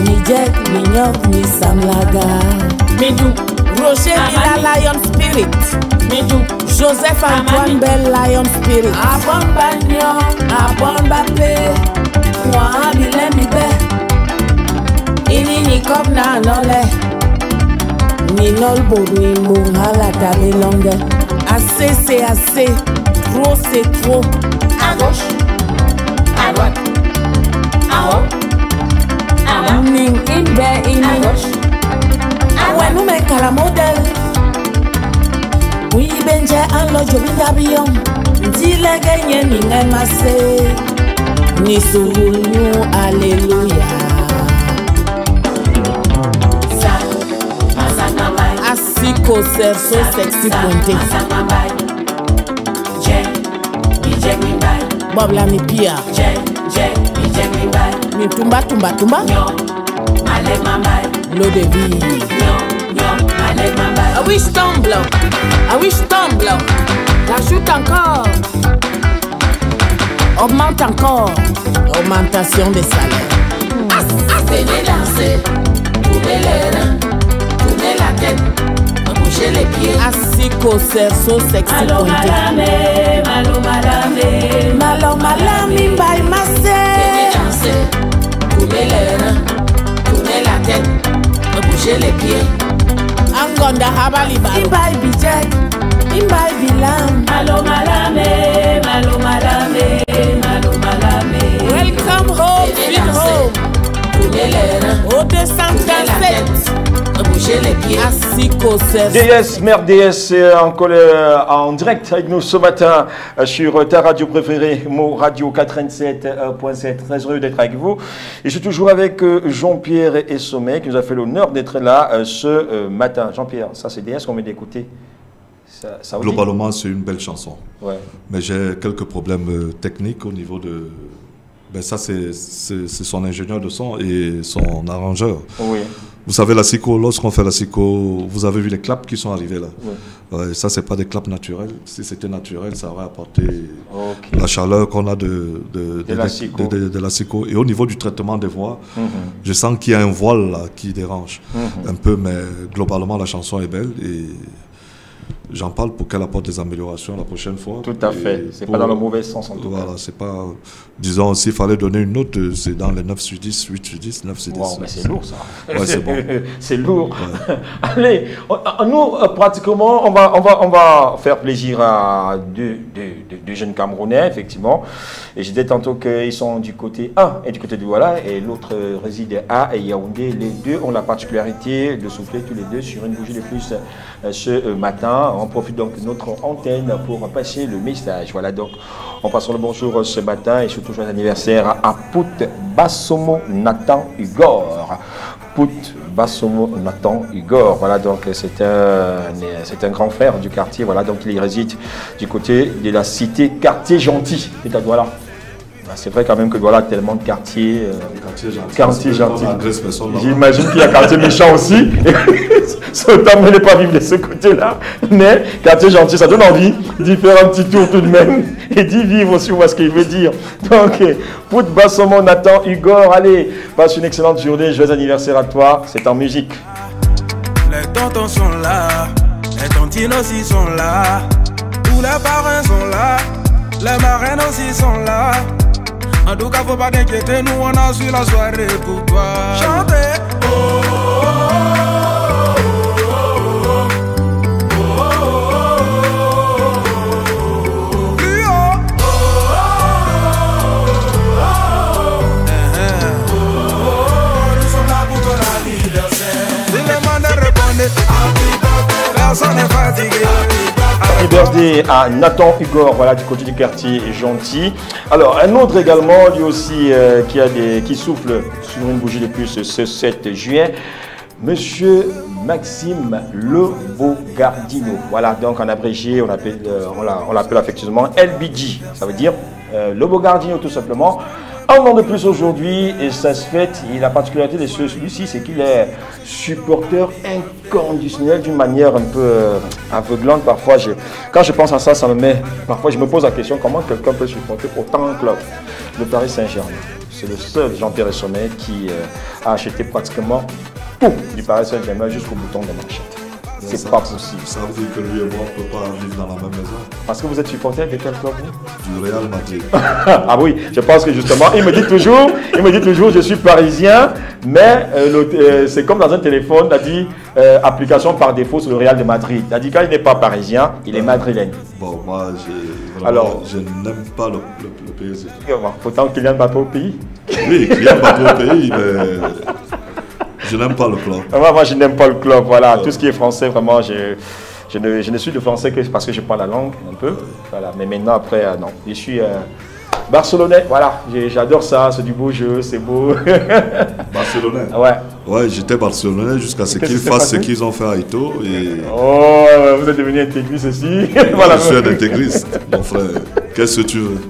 Ni Jack, ni Nyok, ni Samlaga. Midou. Roger Mila Lion Spirit. Midou. Joseph Antoine Bell Lion Spirit. Abon Banyo, Abon Bape. Moi Bilem Ibe. Ini ni kop na nole. Ni nol bod ni mbunga tabe longue. Assez c'est assez. Trop c'est trop. À gauche, à droite, en haut, en bas, Ning Ibe à ini. gauche, à Ouais, droite. nous mettons la modèle. Oui, Benja, un lot de bidabion. Dis les gagnants, ni massé. Ni souvenu, alléluia. Masak Mambaye. Asiko, Serso, sexy pointé. Masak Mambaye. Jack Mimbaye. Bob Lanipia. Jack Mimbaye. Ni tumba. Nyo, Malek Mambaye. L'eau de vie. Nyo, Malek Mambaye. I wish Tumbler. Rajoute encore. Augmente encore. Augmentation des salaires. Venez danser, tournez les reins, tournez la tête, bougez les pieds. Asiko, Serso, sexy Malo pointé. malame, Mbaye venez Massé. danser, tournez les reins, tournez la tête, bougez les pieds. Angonda Habaliba. Imbaye Bijek. Imbaye Bilam. Malo malame. Welcome home, Venez sweet danser, home. tournez les reins, Au tournez la 237. tête, bougez les pieds. Asiko, Serso. DS, mère DS, en direct avec nous ce matin sur ta radio préférée, Mo Radio 87.7. Très heureux d'être avec vous. Et je suis toujours avec Jean-Pierre et Sommet qui nous a fait l'honneur d'être là ce matin. Jean-Pierre, ça c'est DS qu'on vient d'écouter. Ça vous dit? Globalement, c'est une belle chanson. Ouais. Mais j'ai quelques problèmes techniques au niveau de... Ben ça, c'est son ingénieur de son et son arrangeur. Oui. Vous savez, la SICO, lorsqu'on fait la SICO, vous avez vu les claps qui sont arrivés là. Oui. Ouais, ça, c'est pas des claps naturels. Si c'était naturel, ça aurait apporté la chaleur qu'on a de la SICO. Et au niveau du traitement des voix, je sens qu'il y a un voile là qui dérange un peu, mais globalement, la chanson est belle et j'en parle pour qu'elle apporte des améliorations la prochaine fois. Tout à fait. C'est pas dans le mauvais sens en tout cas. Voilà, c'est pas... Disons, s'il fallait donner une note, c'est dans les 9 sur 10, 8 sur 10, 9 sur 10. Wow, mais c'est lourd ça. Ouais, c'est bon. C'est lourd. Ouais. Allez, nous, pratiquement, on va faire plaisir à deux jeunes Camerounais, effectivement. Et je disais tantôt qu'ils sont du côté 1 et du côté du Douala, et l'autre réside à Yaoundé. Les deux ont la particularité de souffler tous les deux sur une bougie de plus ce matin. On profite donc de notre antenne pour passer le message. Voilà, donc on passe le bonjour ce matin et surtout joyeux anniversaire à Pout Bassomo Nathan Igor. Pout Bassomo Nathan Igor. Voilà, donc c'est un grand frère du quartier. Voilà, donc il réside du côté de la cité Quartier Gentil. C'est à Douala. C'est vrai quand même que voilà tellement de quartiers. Quartier gentil. J'imagine qu'il y a quartier méchant aussi. Autant ne pas vivre de ce côté-là. Mais quartier gentil, ça donne envie d'y faire un petit tour tout de même et d'y vivre aussi, on voit ce qu'il veut dire. Donc, Pout Bassomo Nathan Igor, allez, passe une excellente journée. Joyeux anniversaire à toi. C'est en musique. Les tontons sont là, les tontines aussi sont là, tous les parrains sont là, les marraines aussi sont là. En tout cas, faut pas t'inquiéter, nous on a su la soirée pour toi. Chantez. Plus haut. Nous sommes là pour ton anniversaire. Si le monde répondait, personne n'est fatigué. Happy birthday à Nathan Igor, voilà, du côté du quartier Gentil. Alors, un autre également, lui aussi, qui souffle sur une bougie de plus ce 7 juin, Monsieur Maxime Lebogardino. Voilà, donc en abrégé, on l'appelle affectueusement LBG, ça veut dire Lebogardino tout simplement. Un an de plus aujourd'hui, et ça se fête, et la particularité de celui-ci, c'est qu'il est supporter inconditionnel d'une manière un peu aveuglante. Parfois, quand je pense à ça, parfois je me pose la question, comment quelqu'un peut supporter autant un club, le Paris Saint-Germain. C'est le seul Jean-Pierre Sommet qui a acheté pratiquement tout du Paris Saint-Germain jusqu'au bouton de manchette. C'est pas possible. Ça veut dire que lui et moi, on ne peut pas vivre dans la même maison. Parce que vous êtes supporter de quel club, vous? Du Real Madrid. Ah oui, je pense que justement, il me dit toujours, je suis parisien, mais c'est comme dans un téléphone, il a dit application par défaut sur le Real de Madrid. Il a dit quand il n'est pas parisien, il est madrilène. Bon, moi, je n'aime pas le PSG. Pourtant, Kylian Mbappé au pays. Oui, Kylian Mbappé au pays, mais... Je n'aime pas le club. Moi, je n'aime pas le club. Voilà, tout ce qui est français, vraiment, je ne suis de français que parce que je parle la langue un peu. Voilà, mais maintenant, après, non. Je suis barcelonais. Voilà, j'adore ça. C'est du beau jeu, c'est beau. Barcelonais. Ouais. Ouais, j'étais barcelonais jusqu'à ce qu'ils fassent ce qu'ils ont fait à Ito. Et... Oh, vous êtes devenu intégriste aussi. Voilà. Je suis un intégriste, mon frère. Qu'est-ce que tu veux?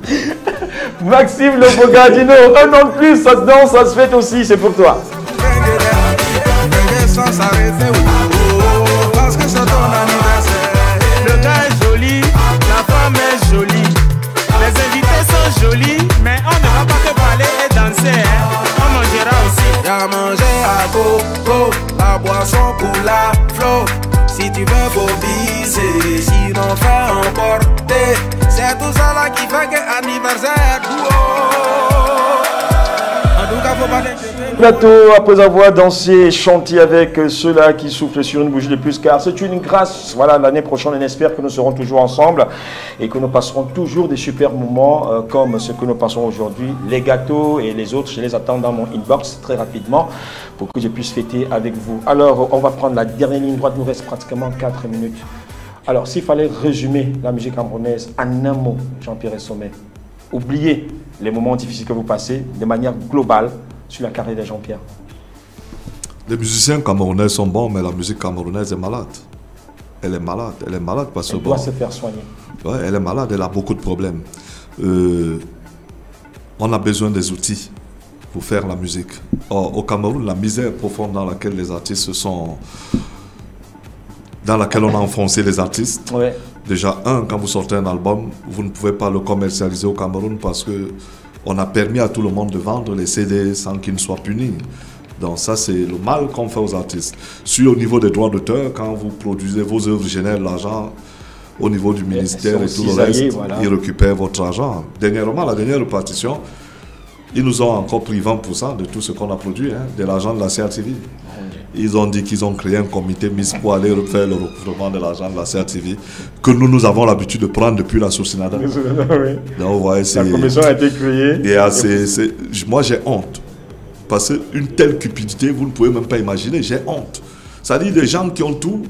Maxime Lebogardino, un an de plus, ça se danse, ça se fête aussi, c'est pour toi. Sans s'arrêter, parce que c'est ton anniversaire. Le gars est joli, la femme est jolie, les invités sont jolis, mais on ne va pas que parler et danser, hein. On mangera aussi. Y'a manger à coco, la boisson pour la flot. Si tu veux bobiser, sinon fais emporter. C'est tout ça là qui fait que anniversaire. Plateau, après avoir dansé et chanté avec ceux-là qui soufflent sur une bougie de plus, car c'est une grâce. Voilà, l'année prochaine, on espère que nous serons toujours ensemble et que nous passerons toujours des super moments comme ce que nous passons aujourd'hui. Les gâteaux et les autres, je les attends dans mon inbox très rapidement pour que je puisse fêter avec vous. Alors, on va prendre la dernière ligne droite, il nous reste pratiquement 4 minutes. Alors, s'il fallait résumer la musique camerounaise en un mot, Jean-Pierre Sommet, oubliez les moments difficiles que vous passez de manière globale sur la carrière de Jean-Pierre. Les musiciens camerounais sont bons, mais la musique camerounaise est malade. Elle est malade parce que... Elle doit se faire soigner. Ouais, elle est malade, elle a beaucoup de problèmes. On a besoin des outils pour faire la musique. Or, au Cameroun, la misère profonde dans laquelle les artistes sont... Dans laquelle on a enfoncé les artistes. Ouais. Déjà, quand vous sortez un album, vous ne pouvez pas le commercialiser au Cameroun parce que on a permis à tout le monde de vendre les CD sans qu'ils ne soient punis. Donc ça, c'est le mal qu'on fait aux artistes. Au niveau des droits d'auteur, quand vous produisez vos œuvres, génèrent l'argent au niveau du ministère et tout le reste, voilà. Ils récupèrent votre argent. Dernièrement, la dernière répartition, ils nous ont encore pris 20% de tout ce qu'on a produit, de l'argent de la CRTV. Ils ont dit qu'ils ont créé un comité mis pour aller faire le recouvrement de l'argent de la CRTV que nous avons l'habitude de prendre depuis la Socinada. Oui. Donc, vous voyez, la commission a été créée. Moi, j'ai honte. Parce qu'une telle cupidité, vous ne pouvez même pas imaginer, j'ai honte. C'est-à-dire des gens qui ont tout,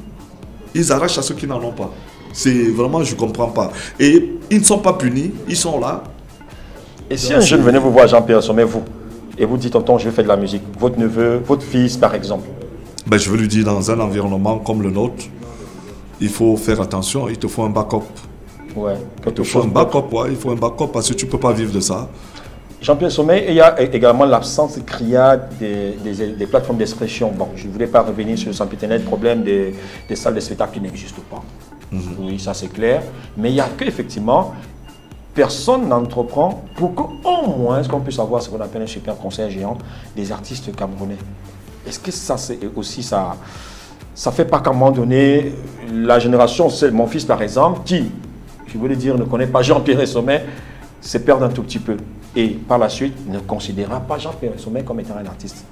ils arrachent à ceux qui n'en ont pas. C'est vraiment, je ne comprends pas. Et ils ne sont pas punis, ils sont là. Et si un jeune venait vous voir, Jean-Pierre Sommet, vous, et vous dit, tonton, je vais faire de la musique, votre neveu, votre fils, par exemple. Ben, je veux lui dire, dans un environnement comme le nôtre, il faut faire attention, il te faut un backup. Ouais, il te faut un backup, ouais, il faut un backup parce que tu ne peux pas vivre de ça. Jean-Pierre Sommet, il y a également l'absence criarde des plateformes d'expression. Bon, je ne voulais pas revenir sur le sempiternel problème des salles de spectacle qui n'existent pas. Oui, ça c'est clair. Mais il n'y a qu'effectivement, personne n'entreprend pour qu'au moins, qu'on puisse avoir ce qu'on appelle un super concert géant des artistes camerounais. Est-ce que ça, c'est aussi ça fait pas qu'à un moment donné, la génération, c'est mon fils par exemple, qui, je voulais dire, ne connaît pas Jean-Pierre Sommet, se perd un tout petit peu. Et par la suite, ne considérera pas Jean-Pierre Sommet comme étant un artiste.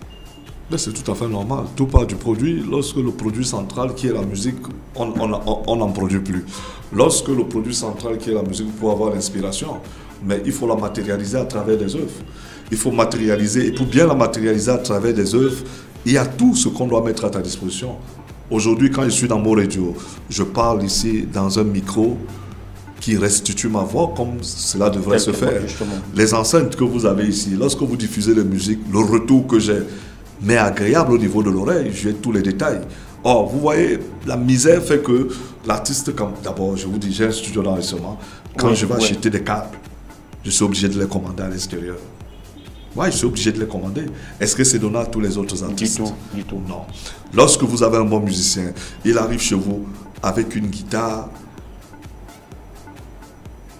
C'est tout à fait normal. Tout part du produit. Lorsque le produit central qui est la musique, on n'en produit plus. Lorsque le produit central qui est la musique, vous pouvez avoir l'inspiration, mais il faut la matérialiser à travers des œuvres. Il faut matérialiser, et pour bien la matérialiser à travers des œuvres, il y a tout ce qu'on doit mettre à ta disposition. Aujourd'hui, quand je suis dans mon radio, je parle ici dans un micro qui restitue ma voix comme cela devrait se faire. Justement. Les enceintes que vous avez ici, lorsque vous diffusez la musique, le retour que j'ai, mais agréable au niveau de l'oreille, j'ai tous les détails. Or, vous voyez, la misère fait que l'artiste, d'abord, je vous dis, j'ai un studio d'enregistrement, quand je vais acheter des câbles, je suis obligé de les commander à l'extérieur. Oui, je suis obligé de les commander. Est-ce que c'est donné à tous les autres artistes? Du tout. Non. Lorsque vous avez un bon musicien, il arrive chez vous avec une guitare.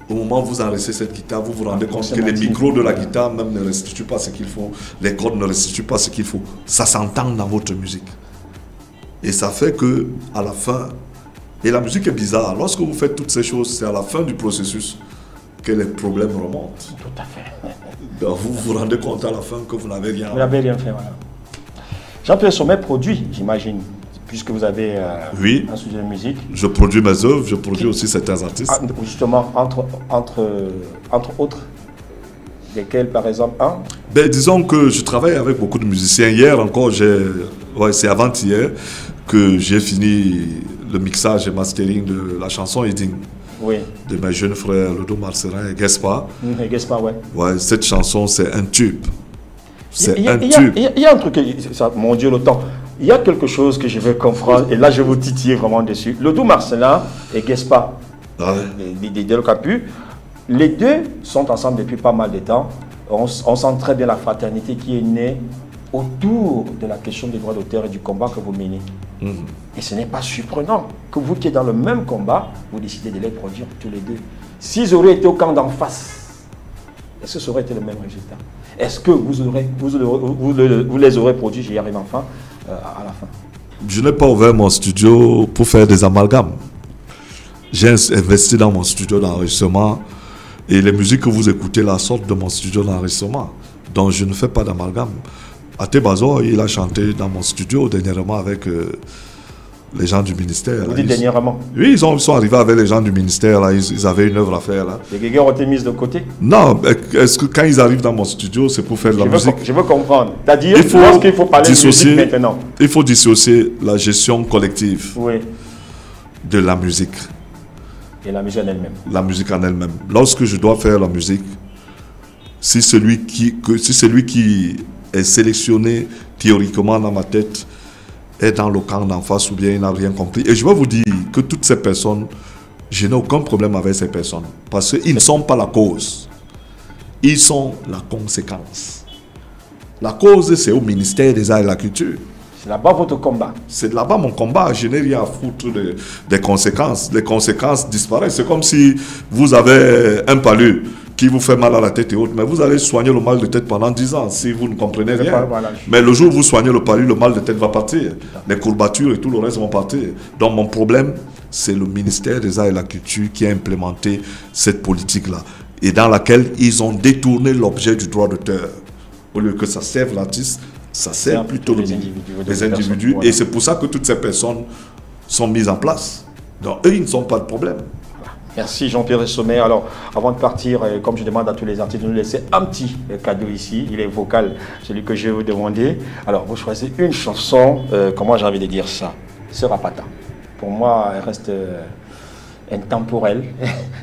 Au moment où vous enregistrez cette guitare, vous vous rendez compte que les micros de la guitare même ne restituent pas ce qu'il faut. Les cordes ne restituent pas ce qu'il faut. Ça s'entend dans votre musique. Et ça fait que, à la fin, et la musique est bizarre. Lorsque vous faites toutes ces choses, c'est à la fin du processus que les problèmes remontent. Tout à fait. Donc vous vous rendez compte à la fin que vous n'avez rien fait. Vous n'avez rien fait, voilà. Jean-Pierre Sommet produit, j'imagine, puisque vous avez un studio de musique. Je produis mes œuvres, je produis aussi certains artistes. Ah, justement, entre autres, lesquels par exemple disons que je travaille avec beaucoup de musiciens. Hier encore, c'est avant-hier que j'ai fini le mixage et mastering de la chanson Eding. Oui. De mes jeunes frères, Ludo Marcelin et Gaspard. Gaspard, ouais. Ouais, cette chanson, c'est un tube. C'est un tube. Il y a un truc, mon Dieu, le temps. Il y a quelque chose que je veux comprendre, et là je vous titille vraiment dessus. Ludo Marcelin et Gaspard, des Capu, les deux sont ensemble depuis pas mal de temps. On sent très bien la fraternité qui est née autour de la question des droits d'auteur et du combat que vous menez. Et ce n'est pas surprenant que vous qui êtes dans le même combat, vous décidez de les produire tous les deux. S'ils auraient été au camp d'en face, est-ce que ça aurait été le même résultat? Est-ce que vous les aurez produits, j'y arrive enfin, à la fin? Je n'ai pas ouvert mon studio pour faire des amalgames. J'ai investi dans mon studio d'enregistrement et les musiques que vous écoutez là sortent de mon studio d'enregistrement. Donc je ne fais pas d'amalgame. Até Bazo, il a chanté dans mon studio dernièrement avec les gens du ministère. Vous dites dernièrement? Oui, ils sont arrivés avec les gens du ministère, là, ils avaient une œuvre à faire. Là. Les guéguerres ont été mises de côté? Non, est-ce que quand ils arrivent dans mon studio, c'est pour faire de la musique? Je veux comprendre. C'est-à-dire, lorsqu'il faut parler de musique maintenant. Il faut dissocier la gestion collective de la musique. Et la musique en elle-même. La musique en elle-même. Lorsque je dois faire la musique, si celui qui est sélectionné théoriquement dans ma tête est dans le camp d'en face ou bien il n'a rien compris. Et je vais vous dire que toutes ces personnes, je n'ai aucun problème avec ces personnes. Parce qu'ils ne sont pas la cause. Ils sont la conséquence. La cause, c'est au ministère des Arts et de la Culture. C'est là-bas votre combat. C'est là-bas mon combat. Je n'ai rien à foutre des conséquences. Les conséquences disparaissent. C'est comme si vous avez un palu qui vous fait mal à la tête et autres, mais vous allez soigner le mal de tête pendant 10 ans si vous ne comprenez rien. Mais le jour où vous soignez le palu, le mal de tête va partir. Les courbatures et tout le reste vont partir. Donc mon problème, c'est le ministère des Arts et de la Culture qui a implémenté cette politique-là et dans laquelle ils ont détourné l'objet du droit d'auteur. Au lieu que ça serve l'artiste, ça sert plutôt les individus. Voilà. Et c'est pour ça que toutes ces personnes sont mises en place. Donc eux, ils ne sont pas de problème. Merci Jean-Pierre Sommet. Alors, avant de partir, comme je demande à tous les artistes de nous laisser un petit cadeau ici, il est vocal, celui que je vais vous demander. Alors, vous choisissez une chanson, comment j'ai envie de dire ça, Ce Rapata. Pour moi, elle reste intemporelle.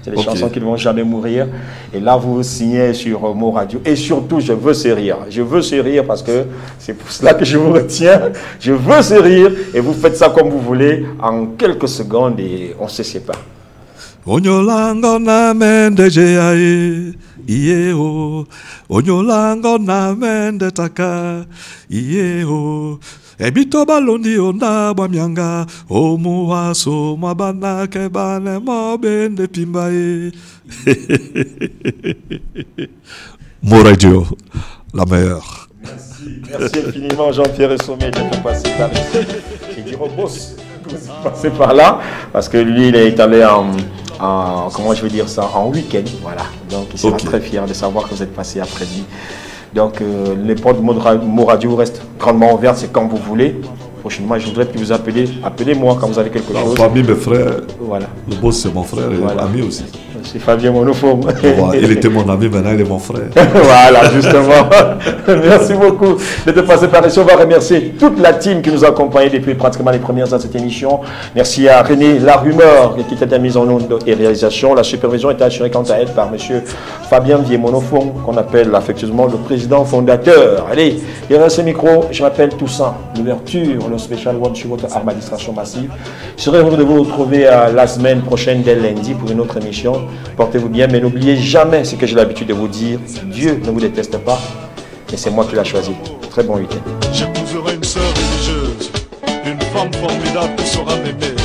C'est des chansons qui ne vont jamais mourir. Et là, vous signez sur Mo Radio. Et surtout, je veux ce rire. Je veux ce rire parce que c'est pour cela que je vous retiens. Je veux ce rire. Et vous faites ça comme vous voulez en quelques secondes et on se sépare. Onyolango na mende jeae ieo onyolango na mende taka ieo ebito balondi onda bwamyanga omuwaso mabana kebane mobende pimbae. Mo Radio, la meilleure. Merci infiniment Jean-Pierre Sommet d'être passé par ici. Et dire au boss que vous êtes passé par là parce que lui il est allé comment je vais dire ça, en week-end, voilà. Donc il sera très fier de savoir que vous êtes passé après lui. Donc les portes de Mo Radio restent grandement ouvertes, c'est quand vous voulez. Prochainement, je voudrais que vous appelez-moi quand vous avez quelque chose. Parmi mes frères, voilà. Le boss c'est mon frère et ami aussi. C'est Fabien Monoforme. Il était mon ami, maintenant il est mon frère. Voilà, justement. Merci beaucoup d'être passé par ici. On va remercier toute la team qui nous a accompagnés depuis pratiquement les premières heures de cette émission. Merci à René Larumeur qui était à mise en onde et réalisation. La supervision était assurée quant à elle par M. Fabien Monoforme, qu'on appelle affectueusement le président fondateur. Allez, derrière ce micro, je m'appelle Toussaint. L'ouverture, le spécial One sur votre administration massive. Je serai heureux de vous retrouver la semaine prochaine dès lundi pour une autre émission. Portez-vous bien, mais n'oubliez jamais ce que j'ai l'habitude de vous dire. Dieu ne vous déteste pas, et c'est moi qui l'ai choisi. Très bon week-end. J'épouserai une sœur religieuse, une femme formidable qui saura m'aimer.